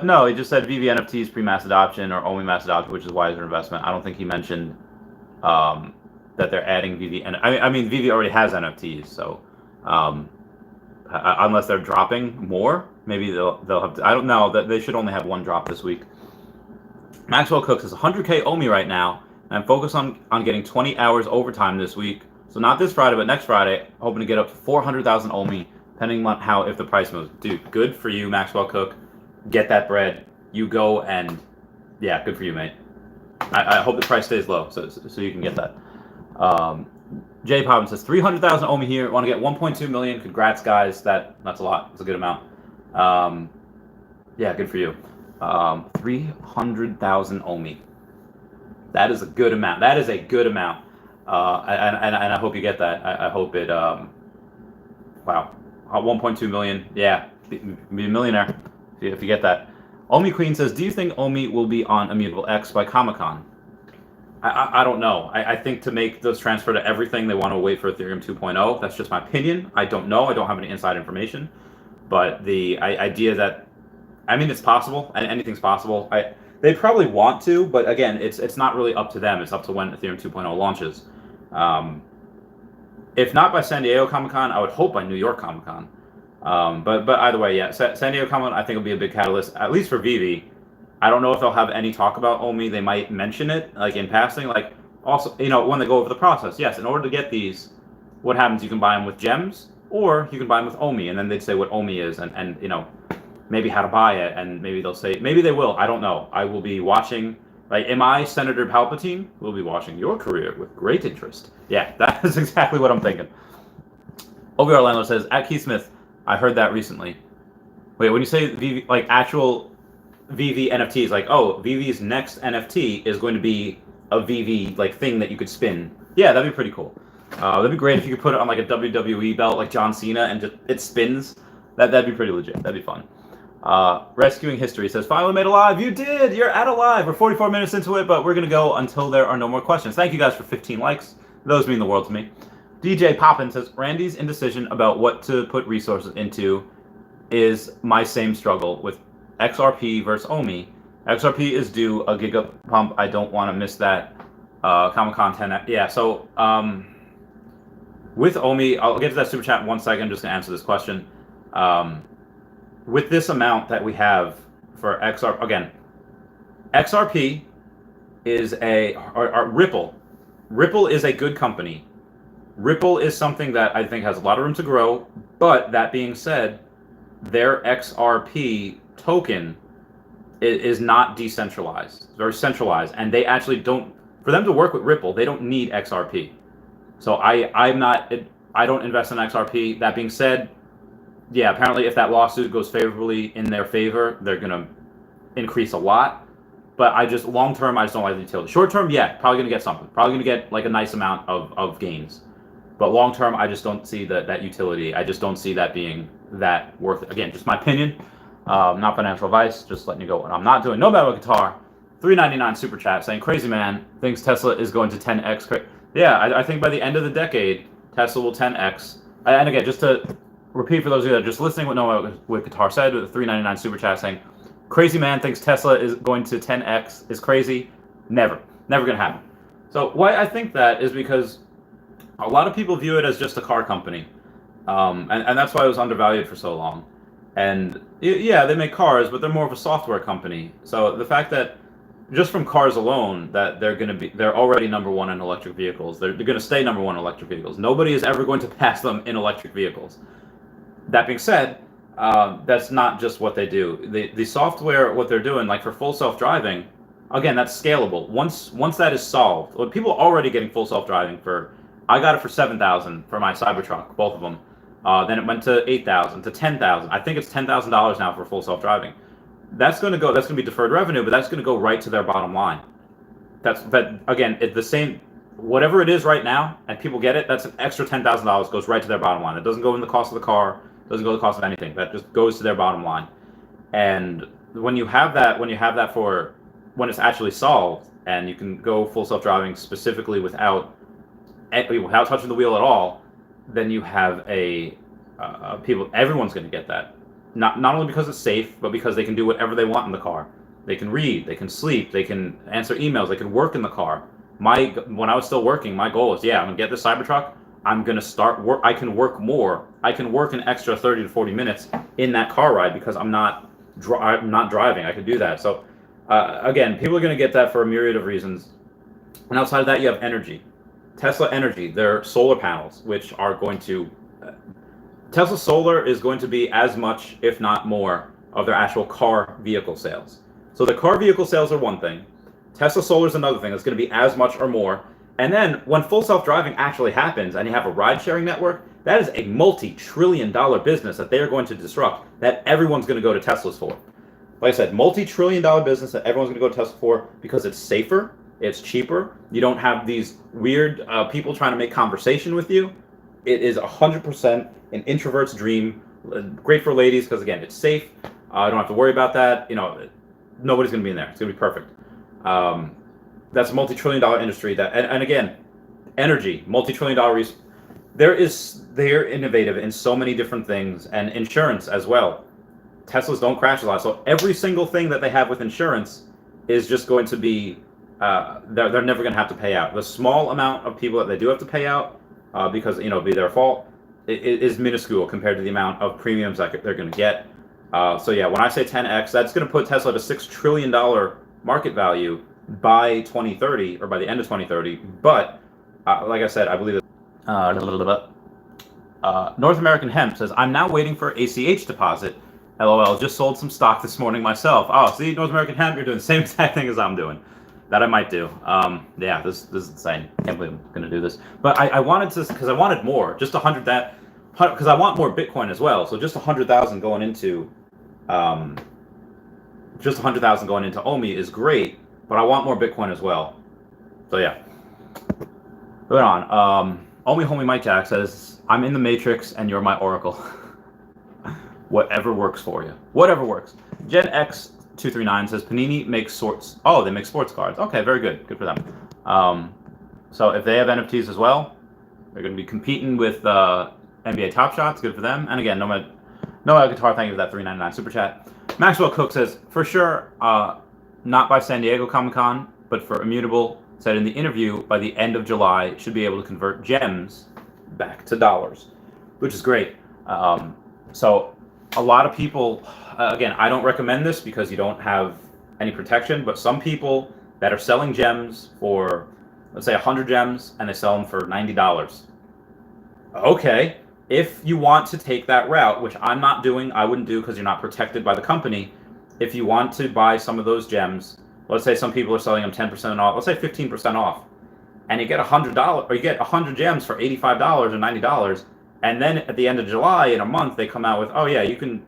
no, he just said VV NFTs pre-mass adoption or only mass adoption, which is wiser investment. I don't think he mentioned that they're adding VV. And I mean, VV already has NFTs, so unless they're dropping more, maybe they'll have to, I don't know, that they should only have one drop this week. Maxwell Cook says 100K OMI right now, and I'm focused on getting 20 hours overtime this week. So not this Friday, but next Friday, hoping to get up to 400,000 OMI. Depending on if the price moves. Dude, good for you, Maxwell Cook. Get that bread. You go and, yeah, good for you, mate. I hope the price stays low so you can get that. Jay Poppin says 300,000 OMI here. Want to get 1.2 million. Congrats, guys. That's a lot. It's a good amount. Yeah, good for you. 300,000 OMI. That is a good amount. And I hope you get that. I hope it. Wow. 1.2 million, yeah, be a millionaire if you get that. Omi Queen says, do you think Omi will be on Immutable X by Comic-Con? I don't know. I think to make this transfer to everything, they want to wait for Ethereum 2.0. That's just my opinion. I don't know. I don't have any inside information. But the idea that, I mean, it's possible. Anything's possible. They probably want to, but again, it's not really up to them. It's up to when Ethereum 2.0 launches. If not by San Diego Comic-Con, I would hope by New York Comic-Con. But either way, yeah, San Diego Comic-Con I think will be a big catalyst, at least for Vivi. I don't know if they'll have any talk about OMI. They might mention it, like in passing. Like also, when they go over the process. Yes, in order to get these, what happens? You can buy them with gems, or you can buy them with OMI, and then they'd say what OMI is, and maybe how to buy it, and maybe they'll say, maybe they will. I don't know. I will be watching. Like, am I Senator Palpatine? We'll be watching your career with great interest. Yeah, that is exactly what I'm thinking. OVR Landlord says, at Keith Smith, I heard that recently. Wait, when you say VV, like actual VV NFTs, like, oh, VV's next NFT is going to be a VV like thing that you could spin. Yeah, that'd be pretty cool. That'd be great if you could put it on like a WWE belt like John Cena and just it spins. That'd be pretty legit. That'd be fun. Rescuing History says, finally made a live. You did! You're at a live. We're 44 minutes into it, but we're going to go until there are no more questions. Thank you guys for 15 likes. Those mean the world to me. DJ Poppin says, Randy's indecision about what to put resources into is my same struggle with XRP versus OMI. XRP is due a giga pump. I don't want to miss that. Comic-Con 10. Yeah, so with OMI, I'll get to that super chat in 1 second. I'm just going to answer this question. with this amount that we have for XR, again, XRP is or Ripple. Ripple is a good company. Ripple is something that I think has a lot of room to grow, but that being said, their XRP token is not decentralized. It's very centralized, and they actually don't, for them to work with Ripple, they don't need XRP. So I don't invest in XRP. That being said, yeah, apparently if that lawsuit goes favorably in their favor, they're going to increase a lot. But long term, I just don't like the utility. Short term, yeah, probably going to get something. Probably going to get like a nice amount of gains. But long term, I just don't see that utility. I just don't see that being that worth it. Again, just my opinion, not financial advice. Just letting you go what I'm not doing. No Battle Guitar, $3.99 super chat saying crazy man thinks Tesla is going to 10x. Yeah, I think by the end of the decade, Tesla will 10x. And again, just to repeat for those of you that are just listening, what Noah with Guitar said with the $3.99 super chat saying, crazy man thinks Tesla is going to 10x is crazy. Never gonna happen. So why I think that is because a lot of people view it as just a car company, and that's why it was undervalued for so long. And yeah, they make cars, but they're more of a software company. So the fact that just from cars alone, that they're already number one in electric vehicles. They're going to stay number one in electric vehicles. Nobody is ever going to pass them in electric vehicles. That being said, that's not just what they do. The software, what they're doing, like for full self-driving, again, that's scalable. Once that is solved, well, people are already getting full self-driving I got it for $7,000 for my Cybertruck, both of them. Then it went to $8,000 to $10,000. I think it's $10,000 now for full self-driving. That's going to be deferred revenue, but that's going to go right to their bottom line. Again, it's the same, whatever it is right now, and people get it, that's an extra $10,000 goes right to their bottom line. It doesn't go in the cost of the car, doesn't go to the cost of anything. That just goes to their bottom line. And when you have that for when it's actually solved, and you can go full self-driving specifically without touching the wheel at all, then you have everyone's going to get that. Not only because it's safe, but because they can do whatever they want in the car. They can read, they can sleep, they can answer emails, they can work in the car. When I was still working, my goal is, I'm going to get this Cybertruck. I'm going to start work. I can work more. I can work an extra 30 to 40 minutes in that car ride because I'm not driving. I can do that. So again, people are going to get that for a myriad of reasons. And outside of that, you have energy. Tesla Energy, their solar panels, which are going to Tesla Solar is going to be as much, if not more, of their actual car vehicle sales. So the car vehicle sales are one thing. Tesla Solar is another thing. It's going to be as much or more. And then when full self-driving actually happens and you have a ride-sharing network, that is a multi-trillion-dollar business that they are going to disrupt, that everyone's going to go to Teslas for. Like I said, multi-trillion-dollar business that everyone's going to go to Tesla for because it's safer, it's cheaper. You don't have these weird people trying to make conversation with you. It is 100% an introvert's dream. Great for ladies because, again, it's safe. I don't have to worry about that. Nobody's going to be in there. It's going to be perfect. That's a multi-trillion-dollar industry. And again, energy, multi-trillion-dollar. They're innovative in so many different things, and insurance as well. Teslas don't crash a lot, so every single thing that they have with insurance is just going to be they're never going to have to pay out. The small amount of people that they do have to pay out because it'll be their fault is minuscule compared to the amount of premiums that they're going to get. So yeah, when I say 10x, that's going to put Tesla at a $6 trillion market value by 2030 or by the end of 2030. But like I said, I believe that North American Hemp says, I'm now waiting for ACH deposit. LOL, just sold some stock this morning myself. Oh, see, North American Hemp, you're doing the same exact thing as I'm doing. That I might do. Yeah, this is insane. Can't believe I'm going to do this. But I wanted to, because I wanted more, just 100 because I want more Bitcoin as well. So just 100,000 going into, OMI is great, but I want more Bitcoin as well. So yeah. Moving on. Homie Mike Jack says, I'm in the Matrix and you're my Oracle. Whatever works for you. Whatever works. Gen X 239 says Panini makes sorts. Oh, they make sports cards. Okay, very good. Good for them. So if they have NFTs as well, they're going to be competing with NBA Top Shots. Good for them. And again, no Guitar, thank you for that $3.99 super chat. Maxwell Cook says, for sure, not by San Diego Comic-Con, but for Immutable, said in the interview, by the end of July, should be able to convert gems back to dollars, which is great. So a lot of people, again, I don't recommend this because you don't have any protection, but some people that are selling gems for, let's say 100 gems, and they sell them for $90. Okay, if you want to take that route, which I'm not doing, I wouldn't do because you're not protected by the company. If you want to buy some of those gems, let's say some people are selling them 10% off, let's say 15% off, and you get $100, or you get 100 gems for $85 or $90, and then at the end of July, in a month, they come out with, oh yeah, you can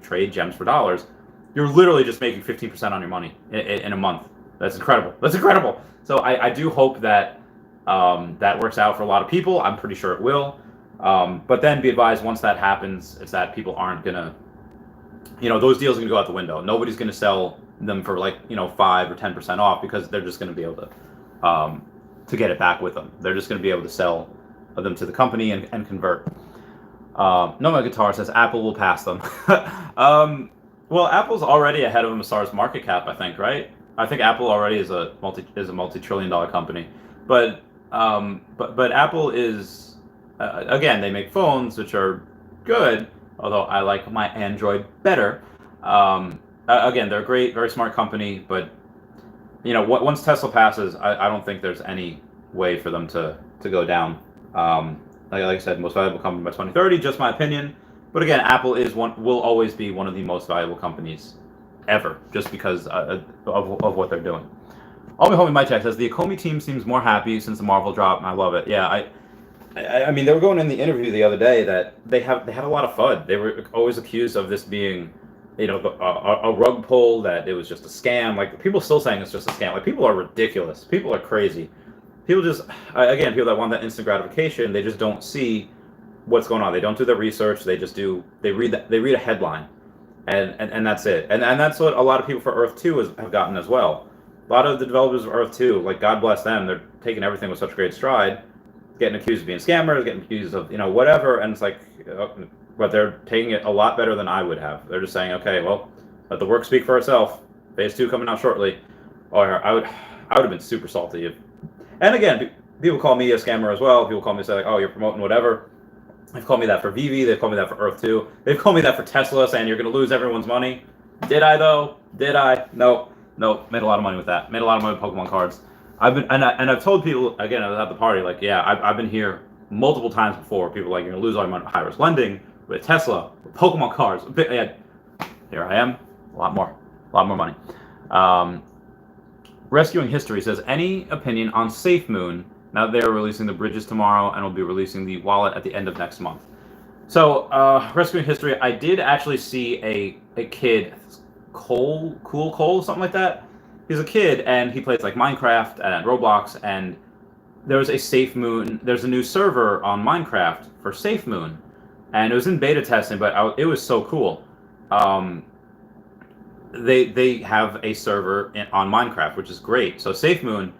trade gems for dollars. You're literally just making 15% on your money in a month. That's incredible. That's incredible. So I do hope that that works out for a lot of people. I'm pretty sure it will. But then be advised, once that happens, is that people aren't gonna, those deals are gonna go out the window. Nobody's gonna sell them for 5 or 10% off, because they're just gonna be able to get it back with them. They're just gonna be able to sell them to the company and convert. Nomad Guitar says Apple will pass them. Well, Apple's already ahead of them as far as market cap, I think, right? I think Apple already is a multi-trillion-dollar company, but Apple is, again, they make phones which are good, although I like my Android better. Again, they're a great, very smart company, but once Tesla passes, I don't think there's any way for them to go down. Like I said, most valuable company by 2030, just my opinion. But again, Apple will always be one of the most valuable companies ever, just because of what they're doing. Homie Mike Jack says the OMI team seems more happy since the Marvel drop, and I love it. Yeah, I mean, they were going in the interview the other day that they had a lot of FUD. They were always accused of this being, a rug pull, that it was just a scam. Like, people still saying it's just a scam. Like, people are ridiculous. People are crazy. People just, again, people that want that instant gratification, they just don't see what's going on. They don't do their research. They just they read a headline, and that's it. And that's what a lot of people for Earth 2 have gotten as well. A lot of the developers of Earth 2, like, God bless them, they're taking everything with such great stride, getting accused of being scammers, getting accused of, whatever, and it's like, but they're taking it a lot better than I would have. They're just saying, okay, well, let the work speak for itself. Phase 2 coming out shortly. Or I would have been super salty if. And again, people call me a scammer as well. People call me, say, like, oh, you're promoting whatever. They've called me that for Vivi. They've called me that for Earth 2. They've called me that for Tesla, saying you're going to lose everyone's money. Did I, though? Did I? No. Made a lot of money with that. Made a lot of money with Pokemon cards. I've told people, again, I was at the party, like, yeah, I've been here multiple times before. People are like, you're going to lose all your money with high-risk lending, with Tesla, with Pokemon cards. Here I am. A lot more money. Rescuing History says, any opinion on SafeMoon? Now they're releasing the bridges tomorrow, and will be releasing the wallet at the end of next month. So, Rescuing History, I did actually see a kid, Cool Cole, something like that. He's a kid, and he plays like Minecraft and Roblox, and there's a SafeMoon. There's a new server on Minecraft for SafeMoon, and it was in beta testing, but it was so cool. They have a server on Minecraft, which is great. So SafeMoon,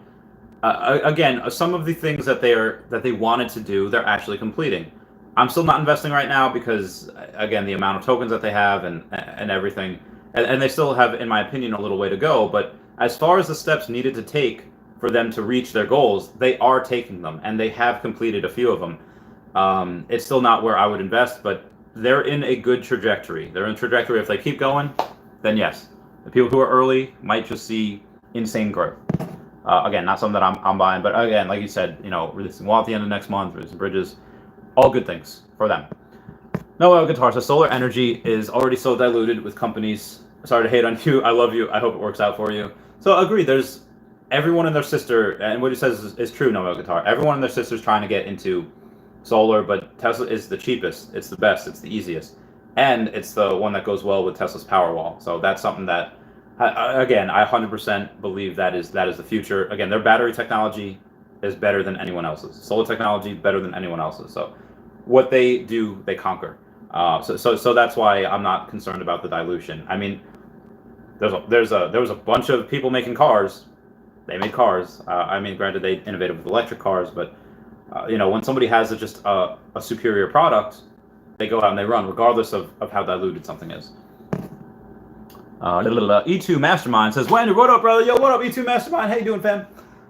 again, some of the things that they wanted to do, they're actually completing. I'm still not investing right now because, again, the amount of tokens that they have and everything, and they still have, in my opinion, a little way to go. But as far as the steps needed to take for them to reach their goals, they are taking them, and they have completed a few of them. It's still not where I would invest, but they're in a good trajectory. They're in a trajectory. If they keep going, then yes. The people who are early might just see insane growth. Again, not something that I'm buying, but again, like you said, releasing wallet at the end of next month, releasing bridges, all good things for them. Noel Guitar says solar energy is already so diluted with companies. Sorry to hate on you. I love you. I hope it works out for you. So agree. There's everyone and their sister, and what he says is true. Noel Guitar. Everyone and their sister is trying to get into solar, but Tesla is the cheapest. It's the best. It's the easiest, and it's the one that goes well with Tesla's Powerwall. So that's something that, again, I 100% believe that is the future. Again, their battery technology is better than anyone else's. Solar technology better than anyone else's. So what they do, they conquer. So that's why I'm not concerned about the dilution. I mean, there was a bunch of people making cars. They made cars. I mean, granted, they innovated with electric cars, but when somebody has just a superior product, they go out and they run, regardless of how diluted something is. E2 Mastermind says, Randy, what up, brother? Yo, what up, E2 Mastermind? How you doing, fam?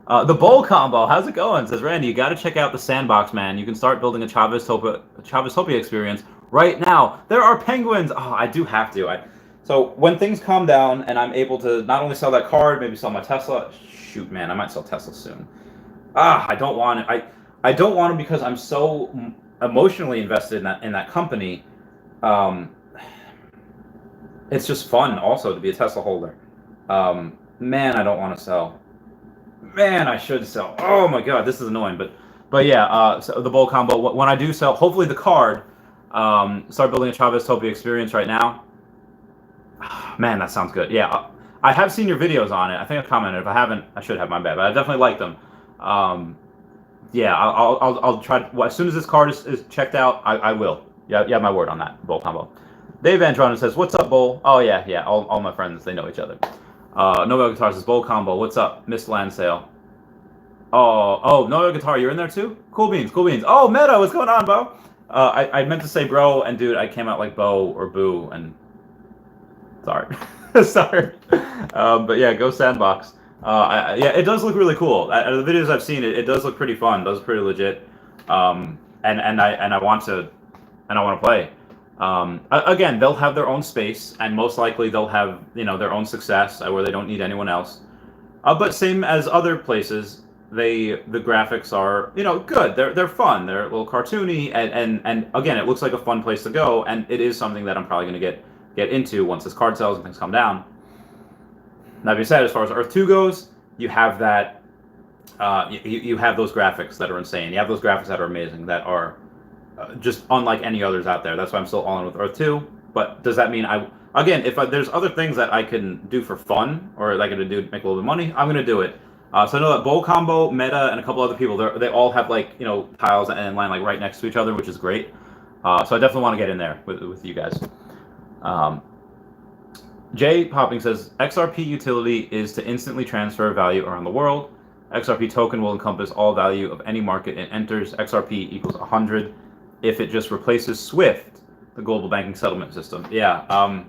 The bowl combo, how's it going? Says Randy, you got to check out the sandbox, man. You can start building a Chavez Topia experience right now. There are penguins. Oh, I do have to. So when things calm down and I'm able to not only sell that card, maybe sell my Tesla. Shoot, man, I might sell Tesla soon. I don't want it. I don't want it because I'm so emotionally invested in that company. Um, it's just fun also to be a Tesla holder. Man, I don't want to sell. Man, I should sell. Oh my god, this is annoying. But yeah, so the bowl combo. When I do sell, hopefully the card. Start building a Chavez Topia experience right now. Man, that sounds good. Yeah, I have seen your videos on it. I think I commented. If I haven't, I should have. My bad. But I definitely like them. Yeah, I'll try. Well, as soon as this card is checked out, I will. Yeah, you have my word on that. Bowl combo. Dave Andron says, "What's up, Bowl?" Oh yeah. All my friends, they know each other. Nobel Guitar says, "Bowl combo. What's up, Miss Lansale?" Oh, Nobel Guitar, you're in there too? Cool beans. Oh, Meta, what's going on, Bo? I meant to say bro, and dude, I came out like Bo or Boo, and sorry, sorry. But yeah, go Sandbox. Yeah, it does look really cool. The videos I've seen, it does look pretty fun. It does pretty legit. And I want to play. Again, they'll have their own space, and most likely they'll have their own success where they don't need anyone else. But same as other places, the graphics are good. They're fun. They're a little cartoony, and again, it looks like a fun place to go, and it is something that I'm probably going to get into once this card sells and things calm down. That being said, as far as Earth 2 goes, you have that. You have those graphics that are insane. You have those graphics that are amazing, that are just unlike any others out there. That's why I'm still all in with Earth 2. But does that mean if there's other things that I can do for fun or like to do make a little bit of money, I'm gonna do it. So I know that Bowl Combo, Meta, and a couple other people, they all have like tiles and line like right next to each other, which is great. So I definitely want to get in there with you guys. Jay Popping says, XRP utility is to instantly transfer value around the world. XRP token will encompass all value of any market it enters. XRP equals 100 if it just replaces SWIFT, the global banking settlement system. Yeah,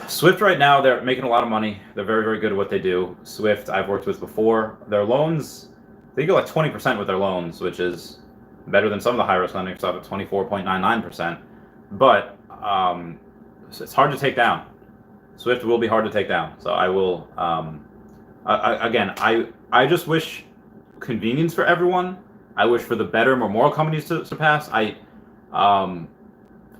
SWIFT right now, they're making a lot of money. They're very, very good at what they do. SWIFT, I've worked with before. Their loans, they go like 20% with their loans, which is better than some of the high-risk lending stuff at 24.99%. But it's hard to take down. SWIFT will be hard to take down. So I will, again, I just wish convenience for everyone. I wish for the better, more moral companies to surpass. I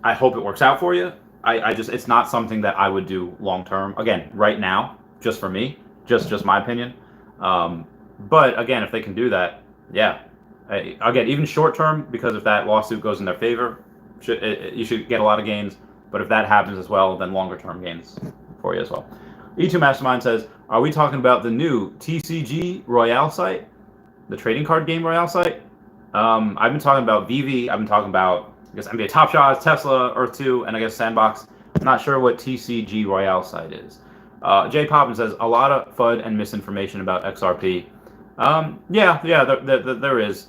hope it works out for you. It's not something that I would do long term. Again, right now, just for me, just my opinion. But again, if they can do that, yeah. Again, even short term, because if that lawsuit goes in their favor, you should get a lot of gains. But if that happens as well, then longer term gains for you as well. E2 Mastermind says, are we talking about the new TCG Royale site? The trading card game Royale site? I've been talking about VV. I've been talking about, I guess, NBA Top Shots, Tesla, Earth 2, and I guess Sandbox. I'm not sure what TCG Royale site is. Jay Poppin says, a lot of FUD and misinformation about XRP. Yeah, there is.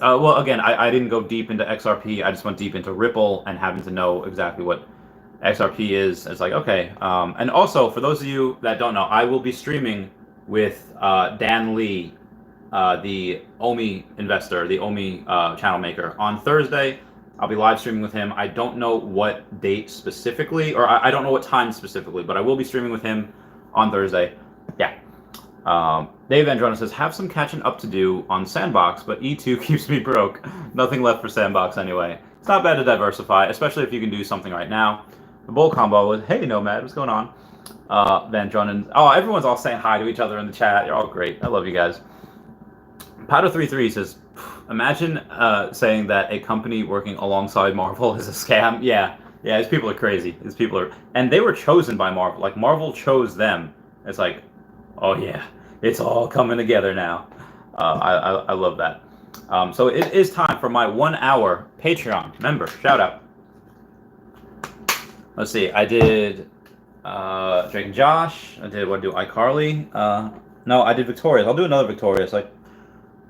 Well, again, I didn't go deep into XRP. I just went deep into Ripple and having to know exactly what XRP is. It's like, okay. And also, for those of you that don't know, I will be streaming with Dan Lee, the OMI investor, the OMI channel maker, on Thursday. I'll be live streaming with him. I don't know what date specifically, or I don't know what time specifically, but I will be streaming with him on Thursday. Yeah. Dave Androna says, have some catching up to do on Sandbox, but E2 keeps me broke. Nothing left for Sandbox anyway. It's not bad to diversify, especially if you can do something right now. The Bull combo was, hey Nomad, what's going on? Van Drunnen, oh, everyone's all saying hi to each other in the chat. You're all great. I love you guys. Powder33 says, imagine saying that a company working alongside Marvel is a scam. Yeah, these people are crazy. And they were chosen by Marvel. Like, Marvel chose them. It's like, oh yeah, it's all coming together now. I love that. So it is time for my 1 hour Patreon member shout out. Let's see, I did Drake and Josh. I did, what do iCarly? No, I did Victorious. I'll do another Victorious. Like,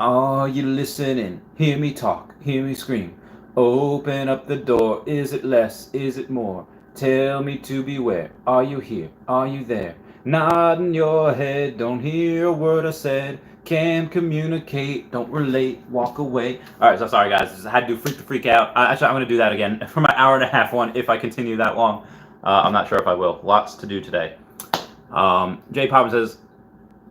are you listening? Hear me talk, hear me scream. Open up the door. Is it less? Is it more? Tell me to beware. Are you here? Are you there? Nodding your head, don't hear a word I said. Can't communicate, don't relate, walk away. All right, so sorry guys, I had to do freak to freak out. Actually, I'm gonna do that again for my hour and a half one if I continue that long. I'm not sure if I will. Lots to do today. Jay Pop says,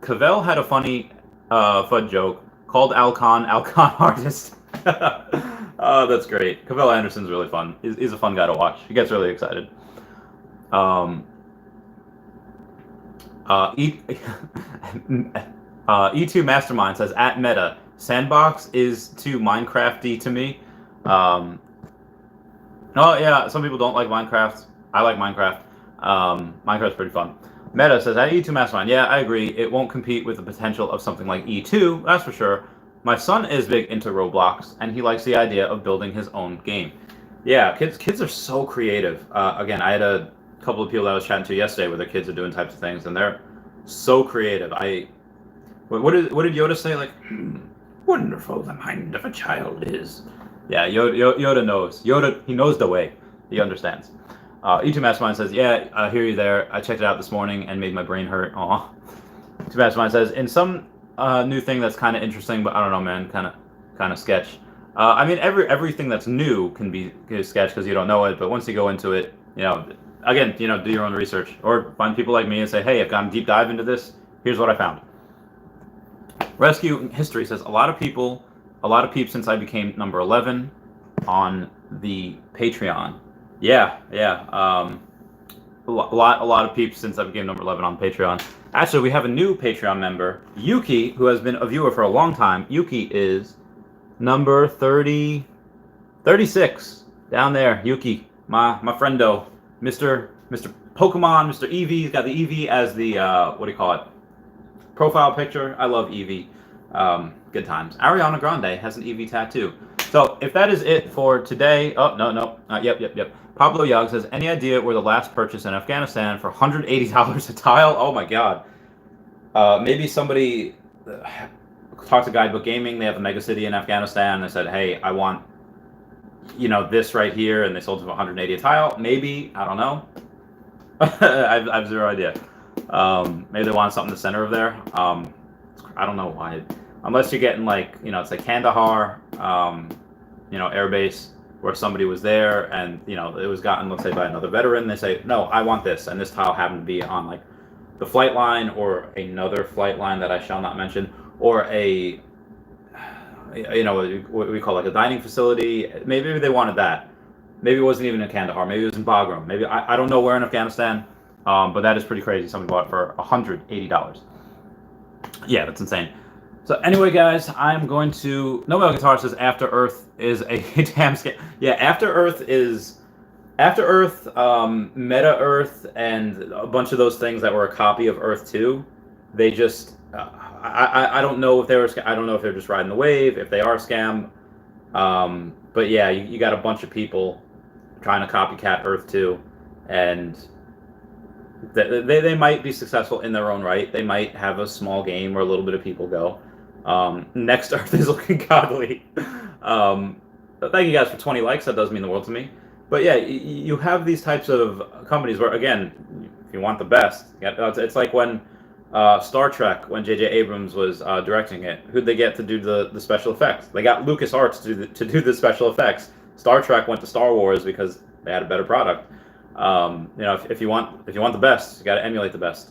Cavell had a funny FUD joke called Alcon artist. That's great. Cavell Anderson's really fun. He's a fun guy to watch. He gets really excited. E2 Mastermind says, at Meta, Sandbox is too Minecrafty to me. Oh yeah, some people don't like Minecraft. I like Minecraft. Minecraft's pretty fun. Meta says, at E2 Mastermind, yeah, I agree. It won't compete with the potential of something like E2, that's for sure. My son is big into Roblox, and he likes the idea of building his own game. Yeah, kids are so creative. Again, I had a couple of people that I was chatting to yesterday where their kids are doing types of things, and they're so creative. What did Yoda say? Like, wonderful the mind of a child is. Yeah, Yoda knows. He knows the way. He understands. E2 Mastermind says, yeah, I hear you there. I checked it out this morning and made my brain hurt. Aw. E2 Mastermind says, in some new thing that's kind of interesting, but I don't know, man, kind of sketch. I mean, everything that's new can be sketch because you don't know it, but once you go into it, again, do your own research or find people like me and say, hey, I've gone deep dive into this. Here's what I found. Rescue History says, a lot of peeps since I became number 11 on the Patreon. Yeah. A lot of peeps since I became number 11 on Patreon. Actually, we have a new Patreon member, Yuki, who has been a viewer for a long time. Yuki is number 36 down there. Yuki, my friendo, Mr. Pokemon, Mr. Eevee. He's got the Eevee as the what do you call it? Profile picture. I love Eevee. Good times. Ariana Grande has an Eevee tattoo. So if that is it for today, oh no, yep. Pablo Yag says, any idea where the last purchase in Afghanistan for $180 a tile? Oh my god. Maybe somebody talked to Guidebook Gaming. They have a megacity in Afghanistan. They said, hey, I want this right here, and they sold it for $180 a tile. Maybe, I don't know. I have zero idea. Maybe they want something in the center of there. I don't know why. Unless you're getting it's like Kandahar, air base where somebody was there and it was gotten, let's say, by another veteran. They say, no, I want this, and this tile happened to be on like the flight line or another flight line that I shall not mention, or a what we call like a dining facility. Maybe they wanted that. Maybe it wasn't even in Kandahar. Maybe it was in Bagram. Maybe I don't know where in Afghanistan. But that is pretty crazy. Somebody bought it for $180. Yeah, that's insane. So anyway, guys, I'm going to... Nobel Guitar says After Earth is a damn scam. Yeah, After Earth, Meta Earth, and a bunch of those things that were a copy of Earth 2. They just... I don't know if they were... I don't know if they're just riding the wave, if they are a scam. But yeah, you got a bunch of people trying to copycat Earth 2, and... They might be successful in their own right. They might have a small game where a little bit of people go. Next Earth is looking godly. Thank you guys for 20 likes. That does mean the world to me. But yeah, you have these types of companies where, again, if you want the best, it's like when Star Trek, when J.J. Abrams was directing it, who'd they get to do the special effects? They got LucasArts to do the special effects. Star Trek went to Star Wars because they had a better product. If you want the best, you got to emulate the best.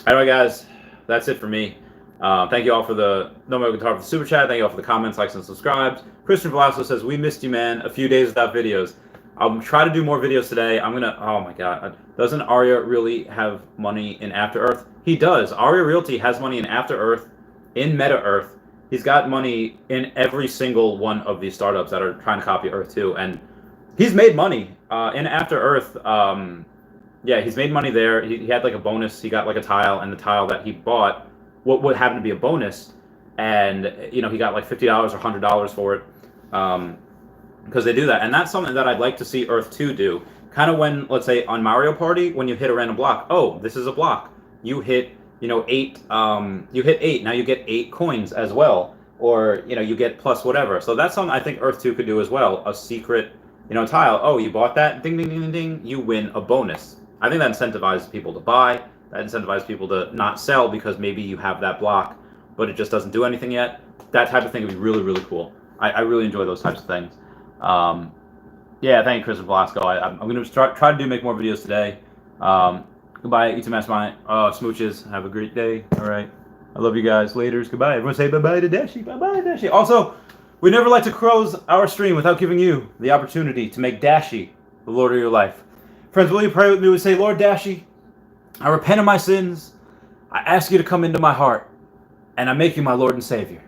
Anyway, guys, that's it for me. Thank you all for the No Guitar for the super chat. Thank you all for the comments, likes, and subscribes. Christian Velasco says, we missed you, man. A few days without videos. I'll try to do more videos today. Oh my god. Doesn't Arya really have money in After Earth? He does. Arya Realty has money in After Earth, in Meta Earth. He's got money in every single one of these startups that are trying to copy Earth 2. And he's made money in After Earth. Yeah, he's made money there. He had like a bonus. He got like a tile, and the tile that he bought, what happened to be a bonus, and he got like $50 or $100 for it, because they do that. And that's something that I'd like to see Earth 2 do. Kind of when, let's say, on Mario Party, when you hit a random block. Oh, this is a block. You hit 8. You hit 8. Now you get 8 coins as well, or you get plus whatever. So that's something I think Earth 2 could do as well. A secret tile. Oh, you bought that, ding, ding, ding, ding, ding, you win a bonus. I think that incentivizes people to buy. That incentivizes people to not sell because maybe you have that block but it just doesn't do anything yet. That type of thing would be really, really cool. I really enjoy those types of things. Yeah, thank you, Chris Velasco. I'm going to try to make more videos today. Goodbye, Eat to Mastermind. Smooches. Have a great day. All right. I love you guys. Laters. Goodbye. Everyone say bye-bye to Dashi. Bye-bye, Dashi. Also, we never like to close our stream without giving you the opportunity to make Dashi the Lord of your life. Friends, will you pray with me? We say, Lord Dashi, I repent of my sins. I ask you to come into my heart, and I make you my Lord and Savior.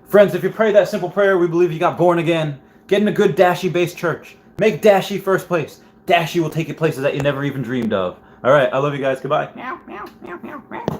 Friends, if you pray that simple prayer, we believe you got born again. Get in a good Dashi-based church. Make Dashi first place. Dashi will take you places that you never even dreamed of. All right, I love you guys. Goodbye. Meow, meow, meow, meow, meow.